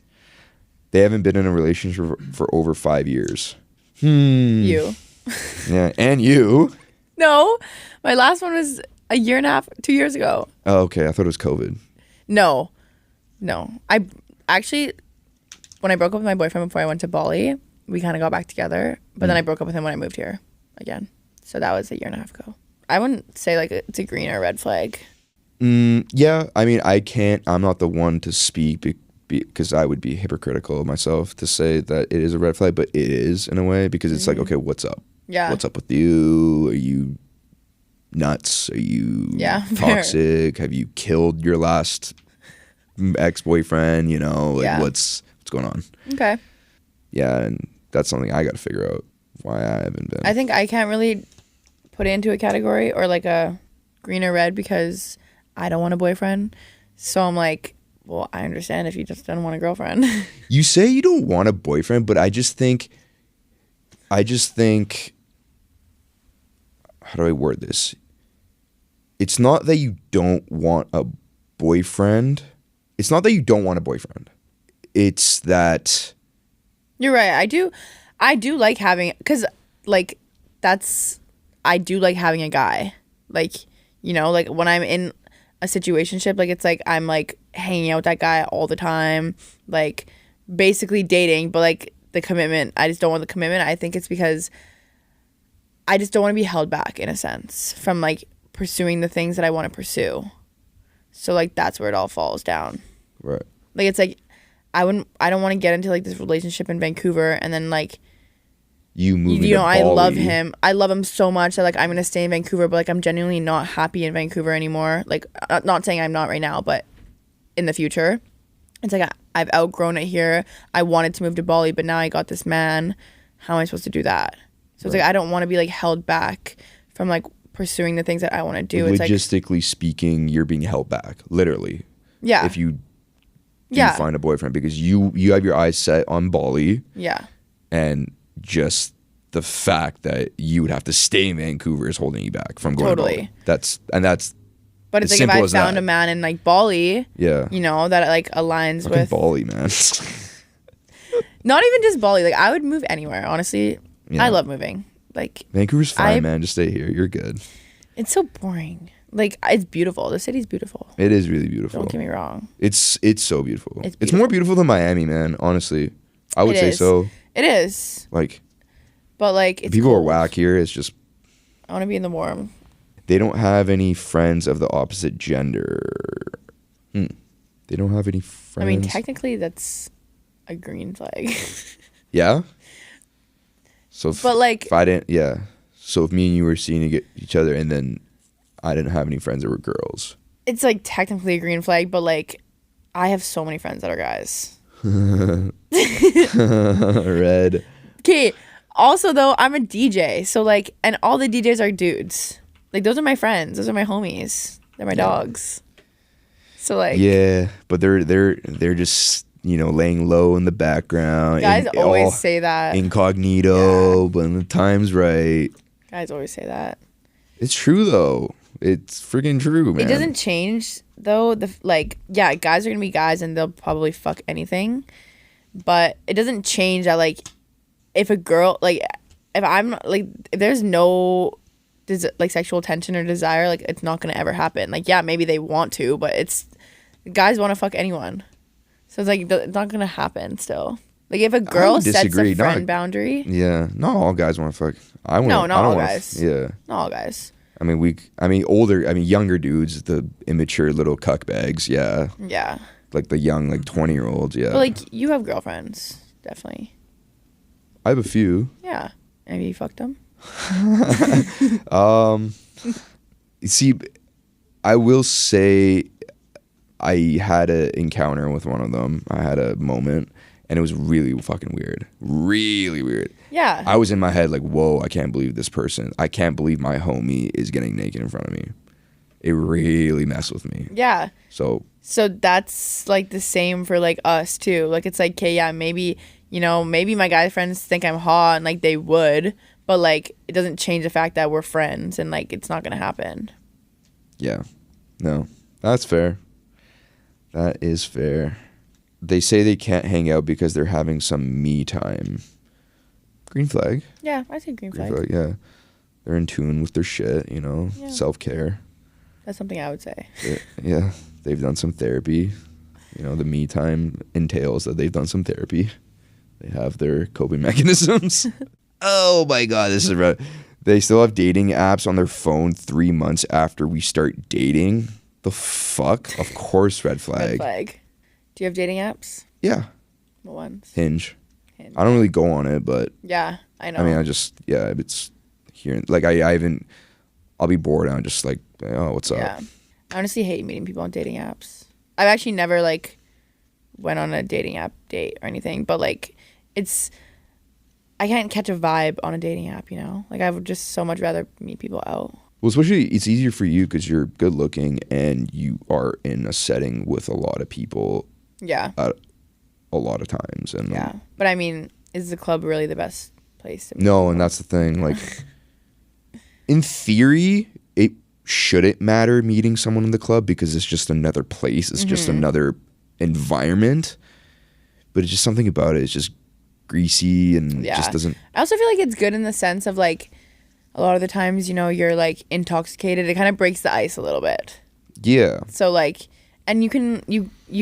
they haven't been in a relationship for over 5 years. You. Yeah, and you. No, my last one was a year and a half, 2 years ago. Oh, okay. I thought it was COVID. No. I actually, when I broke up with my boyfriend before I went to Bali, we kind of got back together. But then I broke up with him when I moved here again. So that was a year and a half ago. I wouldn't say like it's a green or red flag. Yeah, I mean, I'm not the one to speak because I would be hypocritical of myself to say that it is a red flag, but it is in a way because it's like, okay, what's up? Yeah. What's up with you? Are you nuts? Are you toxic? Have you killed your last ex-boyfriend? You know, like what's going on? Okay. Yeah, and that's something I got to figure out why I haven't been. I think I can't really put it into a category or like a green or red because I don't want a boyfriend. So I'm like, well, I understand if you just don't want a girlfriend. You say you don't want a boyfriend, but I just think, how do I word this? It's not that you don't want a boyfriend. It's not that you don't want a boyfriend. It's that... You're right. I do like having, because like I do like having a guy. Like, you know, like when I'm in a situationship, like it's like I'm like hanging out with that guy all the time, like basically dating, but like the commitment, I just don't want the commitment. I think it's because I just don't want to be held back in a sense from like pursuing the things that I want to pursue. So like that's where it all falls down. Right. Like it's like I don't want to get into like this relationship in Vancouver and then like you moving you know, to I Bali. love him. I love him so much that like I'm gonna stay in Vancouver, but like I'm genuinely not happy in Vancouver anymore. Like not saying I'm not right now, but in the future, it's like I've outgrown it here. I wanted to move to Bali, but now I got this man. How am I supposed to do that? So it's like I don't want to be like held back from like pursuing the things that I want to do. It's logistically speaking, you're being held back, literally. Yeah. If you find a boyfriend, because you have your eyes set on Bali. Yeah. And just the fact that you would have to stay in Vancouver is holding you back from going to Bali. That's But it's like if I found a man in like Bali, you know, that like aligns with Bali, man. Not even just Bali. Like I would move anywhere, honestly. Yeah. I love moving. Like Vancouver's fine, man. Just stay here. You're good. It's so boring. Like, it's beautiful. The city's beautiful. It is really beautiful. Don't get me wrong. It's so beautiful. It's It's more beautiful than Miami, man. Honestly, I would say so. It is. Like, but like, it's people cold. are whack here. It's just I want to be in the warm. they don't have any friends of the opposite gender. They don't have any friends. I mean, technically, that's a green flag. Yeah. So, but like, if I didn't, yeah. So if me and you were seeing each other, and then I didn't have any friends that were girls, it's like technically a green flag. But like, I have so many friends that are guys. Red. Okay. Also, though, I'm a DJ, so like, and all the DJs are dudes. Like, those are my friends. Those are my homies. They're my dogs. So like, yeah, but they're just, you know, laying low in the background. Guys always say that. Incognito, but when the time's right. Guys always say that. It's true though. It's freaking true, man. It doesn't change though. Yeah, guys are gonna be guys and they'll probably fuck anything, but it doesn't change that like, if a girl like, if I'm like, if there's no like sexual tension or desire, like it's not gonna ever happen. Like, yeah, maybe they want to, but it's guys want to fuck anyone, so it's like it's not gonna happen still. Like, if a girl sets a friend boundary. Yeah, not all guys want to fuck. Not all guys. Yeah, not all guys. I mean, younger dudes, the immature little cuck bags. Yeah. Yeah. Like the young, like 20-year-olds. Yeah. But like, you have girlfriends, definitely. I have a few. Yeah. Have you fucked them? See, I will say I had an encounter with one of them. I had a moment, and it was really fucking weird. Really weird. Yeah. I was in my head like, whoa, I can't believe this person. I can't believe my homie is getting naked in front of me. It really messed with me. Yeah. So that's like the same for like us too. Like, it's like, okay, yeah, maybe, you know, maybe my guy friends think I'm hot and like they would, but like it doesn't change the fact that we're friends and like it's not gonna happen. Yeah. No, that's fair. That is fair. They say they can't hang out because they're having some me time. Green flag. Yeah, I say green flag. Yeah. They're in tune with their shit, you know, self-care. That's something I would say. Yeah. They've done some therapy. You know, the me time entails that they've done some therapy. They have their coping mechanisms. Oh my God, this is right. They still have dating apps on their phone 3 months after we start dating. The fuck? Of course, red flag. Red flag. Do you have dating apps? Yeah. What ones? Hinge. I don't really go on it, but yeah, I know. I mean, it's here. Like, I'll be bored and I'm just like, oh, what's up? Yeah. I honestly hate meeting people on dating apps. I've actually never like went on a dating app date or anything, but like I can't catch a vibe on a dating app, you know? Like, I would just so much rather meet people out. Well, especially it's easier for you because you're good looking and you are in a setting with a lot of people. Yeah. A lot of times. And yeah. But I mean, is the club really the best place to meet No, people? and that's the thing. Like, in theory, it shouldn't matter meeting someone in the club because it's just another place. It's just another environment. But it's just something about it. It's just greasy and it just doesn't. I also feel like it's good in the sense of like, a lot of the times, you know, you're like intoxicated. It kind of breaks the ice a little bit. Yeah. So like, and you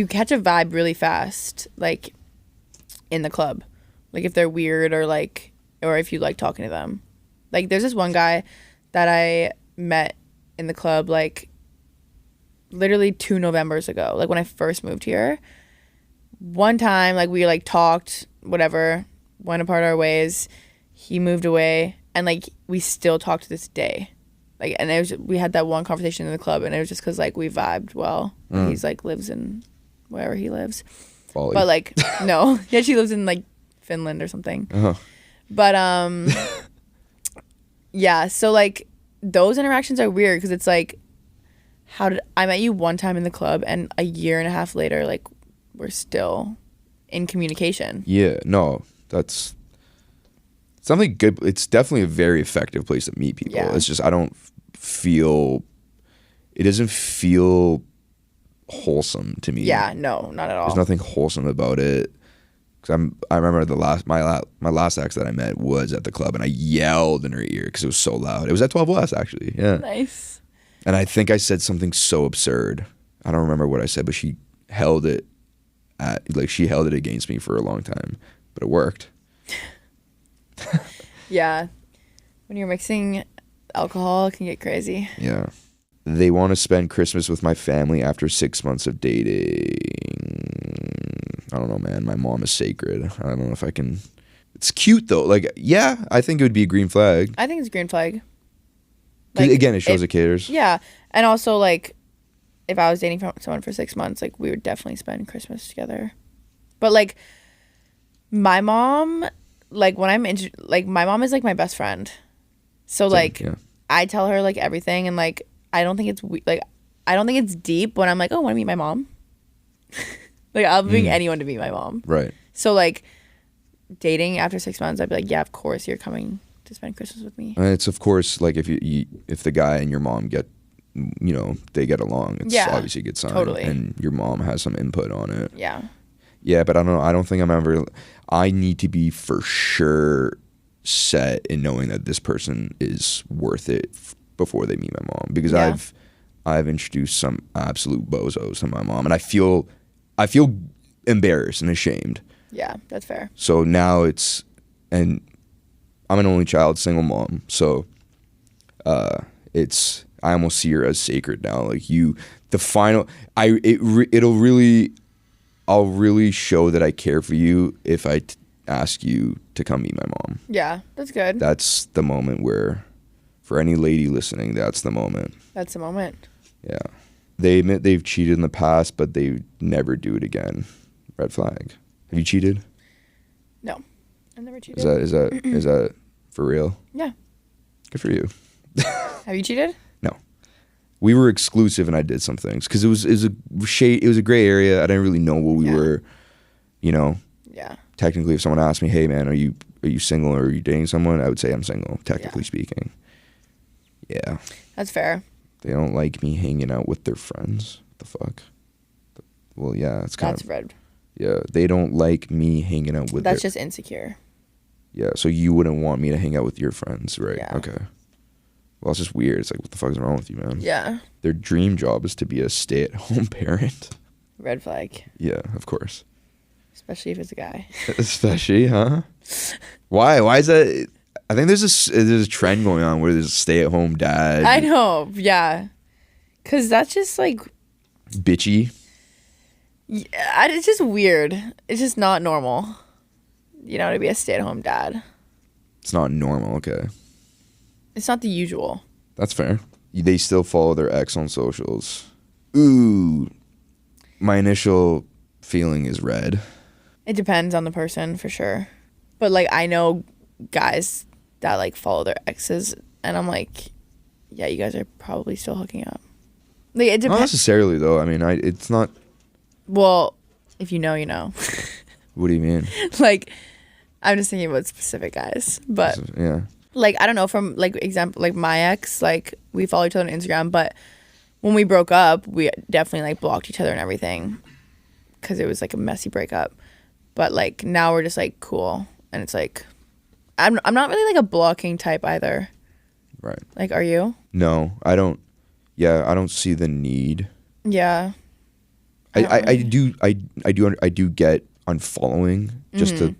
catch a vibe really fast, like in the club, like if they're weird or if you like talking to them. Like, there's this one guy that I met in the club like literally 2 Novembers ago, like when I first moved here. One time, like, we like talked, whatever, went apart our ways. He moved away, and like we still talk to this day. Like, and we had that one conversation in the club, and it was just because like we vibed well. He's like lives in wherever he lives. Bali. But like, no, yeah, she lives in like Finland or something. Uh-huh. But yeah, so like those interactions are weird because it's like, I met you one time in the club, and a year and a half later, like, we're still in communication. Yeah, no, that's something good. It's definitely a very effective place to meet people. Yeah. It's just it doesn't feel wholesome to me. Yeah, no, not at all. There's nothing wholesome about it. Cause I remember my last ex that I met was at the club, and I yelled in her ear because it was so loud. It was at 12 West, actually. Yeah. Nice. And I think I said something so absurd. I don't remember what I said, but she held it she held it against me for a long time, but it worked. Yeah. When you're mixing alcohol, it can get crazy. Yeah. They want to spend Christmas with my family after 6 months of dating. I don't know, man. My mom is sacred. I don't know if I can. It's cute though. Like, yeah, I think it would be a green flag. I think it's a green flag. Again, it shows it caters. Yeah. And also, like, if I was dating someone for 6 months, like, we would definitely spend Christmas together. But, like, my mom, like, when my mom is, like, my best friend. So, like, yeah. I tell her, like, everything. And, like, I don't think it's deep when I'm like, oh, want to meet my mom? Like, I'll bring anyone to meet my mom. Right. So, like, dating after 6 months, I'd be like, yeah, of course you're coming to spend Christmas with me. And it's, of course, like, if the guy and your mom get, you know, they get along, it's obviously a good sign. Totally. And your mom has some input on it. Yeah. Yeah, but I don't know. I don't think I need to be for sure set in knowing that this person is worth it before they meet my mom. Because I've introduced some absolute bozos to my mom. And I feel embarrassed and ashamed. Yeah, that's fair. So now and I'm an only child, single mom. So I almost see her as sacred now. Like I'll really show that I care for you if I ask you to come meet my mom. Yeah, that's good. That's the moment where, for any lady listening, that's the moment. That's the moment. Yeah. They admit they've cheated in the past, but they never do it again. Red flag. Have you cheated? No, I've never cheated. Is that for real? Yeah. Good for you. Have you cheated? No. We were exclusive, and I did some things because it was a gray area. I didn't really know what we were, you know. Yeah. Technically, if someone asked me, "Hey, man, are you single or are you dating someone?" I would say I'm single. Technically speaking. Yeah. That's fair. They don't like me hanging out with their friends. What the fuck? Well, yeah, it's kind of. That's red. Yeah, they don't like me hanging out with. That's just insecure. Yeah, so you wouldn't want me to hang out with your friends, right? Yeah. Okay. Well, it's just weird. It's like, what the fuck is wrong with you, man? Yeah. Their dream job is to be a stay-at-home parent. Red flag. Yeah, of course. Especially if it's a guy. Especially, huh? Why? Why is that? I think there's a trend going on where there's a stay-at-home dad. I know. Yeah. Because that's just like. Bitchy. Yeah, it's just weird. It's just not normal. You know, to be a stay-at-home dad. It's not normal. Okay. It's not the usual. That's fair. They still follow their ex on socials. Ooh. My initial feeling is red. It depends on the person for sure. But like I know guys that like follow their exes and I'm like, yeah, you guys are probably still hooking up. Like it depends. Not necessarily though. I mean, it's not. Well, if you know, you know. What do you mean? Like I'm just thinking about specific guys, but yeah. Like I don't know, from like example, like my ex, like we follow each other on Instagram, but when we broke up, we definitely like blocked each other and everything because it was like a messy breakup. But like now we're just like cool, and it's like I'm not really like a blocking type either. Right. Like, are you? No, I don't. Yeah, I don't see the need. Yeah. I do get unfollowing just to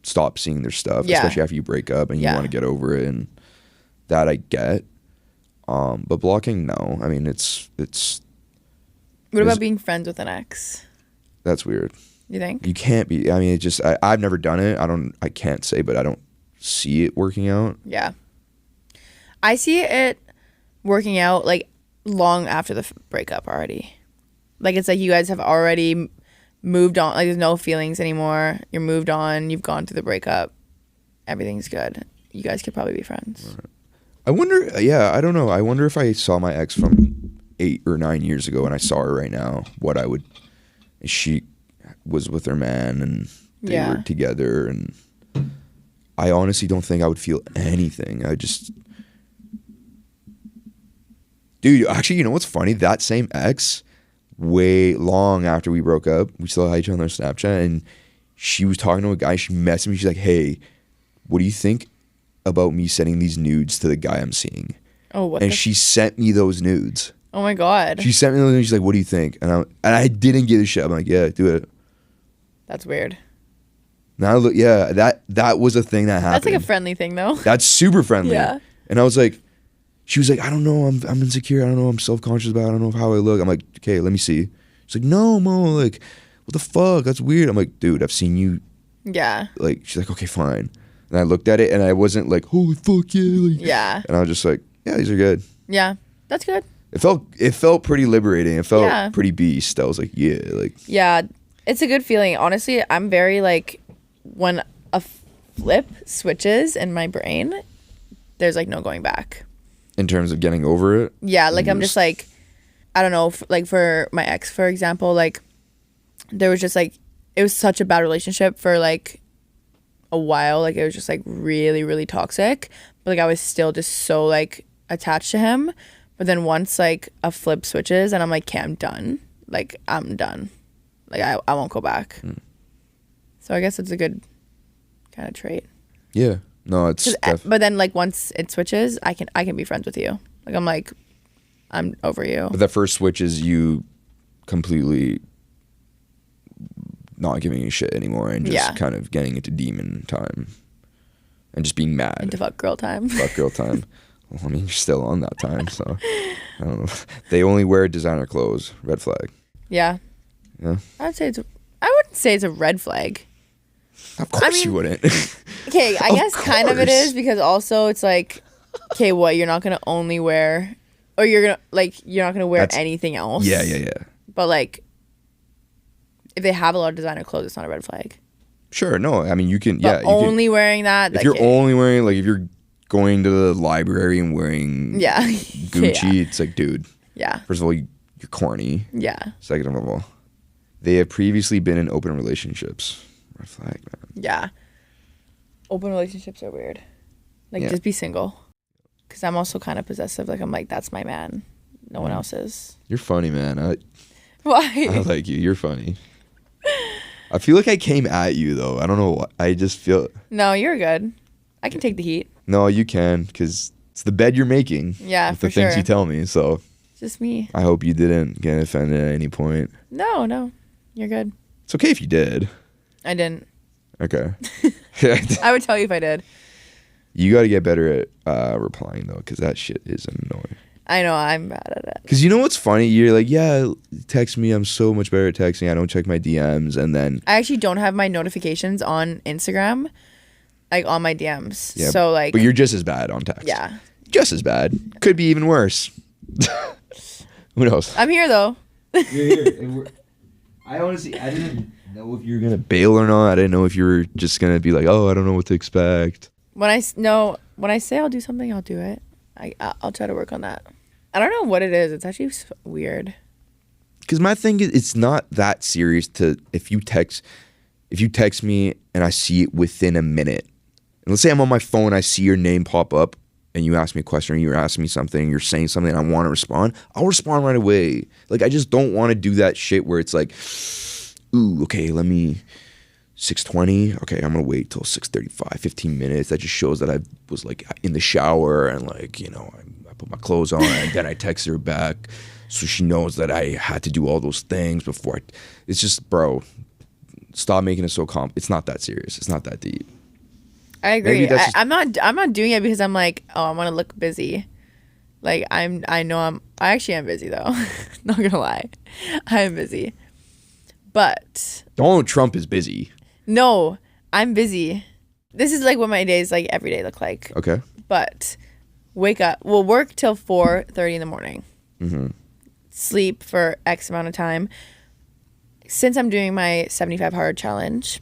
stop seeing their stuff, especially after you break up and you want to get over it, and that I get. But blocking, no. I mean, it's. What about being friends with an ex? That's weird. You think? You can't be. I mean, it just. I've never done it. I can't say, but I don't see it working out. Yeah. I see it working out like long after the breakup already. Like it's like you guys have already moved on. Like there's no feelings anymore. You're moved on. You've gone through the breakup. Everything's good. You guys could probably be friends. Right. I wonder. Yeah, I don't know. I wonder if I saw my ex from 8 or 9 years ago and I saw her right now, what I would. She was with her man and they were together, and I honestly don't think I would feel anything. I just. Dude, actually, you know what's funny? That same ex, way long after we broke up, we still had each other on Snapchat, and she was talking to a guy. She messaged me. She's like, "Hey, what do you think about me sending these nudes to the guy I'm seeing?" Oh, what? And she sent me those nudes. Oh my God. She sent me those nudes. She's like, "What do you think?" And I didn't give a shit. I'm like, "Yeah, do it." That's weird. Now look, yeah, that was a thing that happened. That's like a friendly thing, though. That's super friendly. Yeah. And I was like, she was like, "I don't know. I'm insecure. I don't know. I'm self-conscious about it. I don't know how I look." I'm like, "Okay, let me see." She's like, "No, Mo. Like, what the fuck? That's weird." I'm like, "Dude, I've seen you." Yeah. Like, she's like, "Okay, fine." And I looked at it, and I wasn't like, "Holy fuck, yeah." Like, yeah. And I was just like, "Yeah, these are good." Yeah. That's good. It felt pretty liberating. It felt Yeah. pretty beast. I was like, "Yeah, like." Yeah. It's a good feeling. Honestly, I'm very like, when a flip switches in my brain, there's like no going back. In terms of getting over it? Yeah, like I'm just like, I don't know, like for my ex, for example, like there was just like, it was such a bad relationship for like a while. Like it was just like really, really toxic. But like I was still just so like attached to him. But then once like a flip switches and I'm like, okay, I'm done. Like I'm done. Like I won't go back. So I guess it's a good kind of trait. Yeah. No, it's but then like once it switches, I can be friends with you. Like I'm over you. But that first switch is you completely not giving a shit anymore and just kind of getting into demon time and just being mad. Into fuck girl time. Fuck girl time. Well, I mean, you're still on that time, so I don't know. They only wear designer clothes. Red flag. Yeah. Yeah. I wouldn't say it's a red flag. Of course you wouldn't. Okay, I guess kind of it is, because also it's like, okay, what, you're not gonna only wear, or you're not gonna wear anything else. Yeah. But like, if they have a lot of designer clothes, it's not a red flag. Sure, no, I mean you can. But you only wearing that. If you're only wearing, like, if you're going to the library and wearing Gucci, it's like, dude. Yeah. First of all, you're corny. Yeah. Second of all, they have previously been in open relationships. Red flag, man. Yeah. Open relationships are weird. Like, just be single. Because I'm also kind of possessive. Like, I'm like, that's my man. No one else is. You're funny, man. Why? I like you. You're funny. I feel like I came at you, though. I don't know why. I just feel... No, you're good. I can take the heat. No, you can, because it's the bed you're making. Yeah, with the things you tell me, so... Just me. I hope you didn't get offended at any point. No. You're good. It's okay if you did. I didn't. Okay. I would tell you if I did. You got to get better at replying, though, because that shit is annoying. I know, I'm bad at it. Because you know what's funny? You're like, yeah, text me. I'm so much better at texting. I don't check my DMs. And then... I actually don't have my notifications on Instagram, like on my DMs. Yeah, so like... But you're just as bad on text. Yeah. Just as bad. Could be even worse. Who knows? I'm here, though. You're here. I honestly, I didn't know if you were going to bail or not. I didn't know if you were just going to be like, oh, I don't know what to expect. When I say I'll do something, I'll do it. I'll try to work on that. I don't know what it is. It's actually weird. Because my thing is, it's not that serious to if you text me and I see it within a minute. And let's say I'm on my phone, I see your name pop up, and you ask me a question, or you're asking me something, you're saying something, and I want to respond. I'll respond right away. Like, I just don't want to do that shit where it's like, ooh, okay, let me 6:20. Okay, I'm gonna wait till 6:35, 15 minutes. That just shows that I was like in the shower and like, you know, I put my clothes on and then I text her back so she knows that I had to do all those things before. It's just, bro, stop making it so it's not that serious. It's not that deep. I agree. I'm not doing it because I'm like, oh, I want to look busy. Like I actually am busy though. Not gonna lie, I am busy. But Donald Trump is busy. No, I'm busy. This is like what my days like every day look like. Okay. But wake up. We'll work till 4:30 in the morning. Mm-hmm. Sleep for X amount of time. Since I'm doing my 75 hard challenge,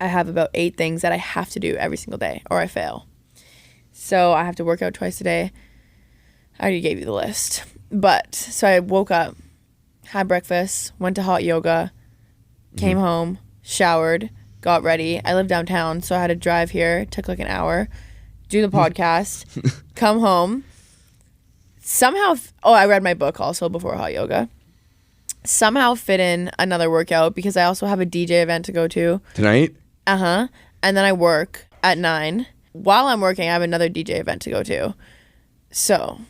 I have about 8 things that I have to do every single day or I fail. So I have to work out twice a day. I already gave you the list. But so I woke up, had breakfast, went to hot yoga, came home, showered, got ready. I live downtown, so I had to drive here. It took like an hour. Do the podcast, come home. Somehow, I read my book also before hot yoga. Somehow fit in another workout because I also have a DJ event to go to. Tonight? Uh-huh. And then I work at 9. While I'm working, I have another DJ event to go to. So,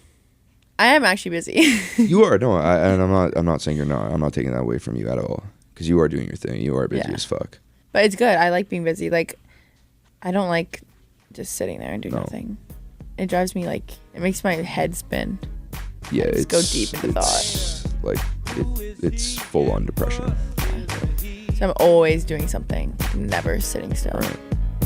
I am actually busy. You are. No, I'm not saying you're not. I'm not taking that away from you at all. Because you are doing your thing. You are busy as fuck. But it's good. I like being busy. Like, I don't like just sitting there and doing nothing. It drives me like, it makes my head spin. Yeah, it's go deep into thought. Like, it's full on depression. So I'm always doing something, never sitting still. Right.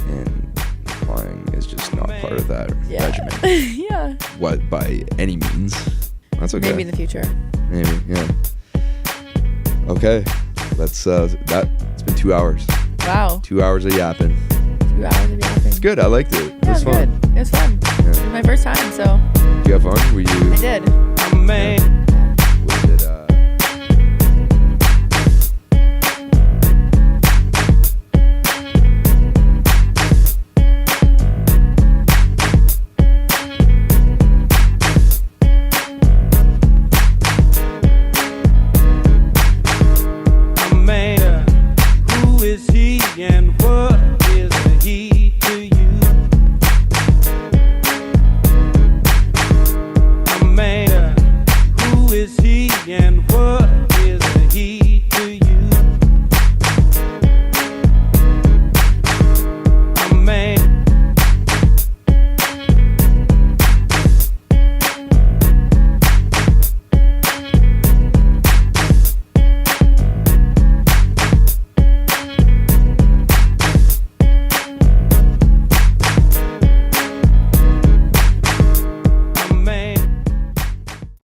And flying is just not part of that regimen. Yeah. What, by any means? That's okay. Maybe in the future. Maybe, yeah. Okay, that's it's been 2 hours. Wow. 2 hours of yapping. 2 hours of yapping. It's good. I liked it. It was fun. Good. It was fun. Yeah. It was my first time, so. Did you have fun? Were you? I did. I'm a man.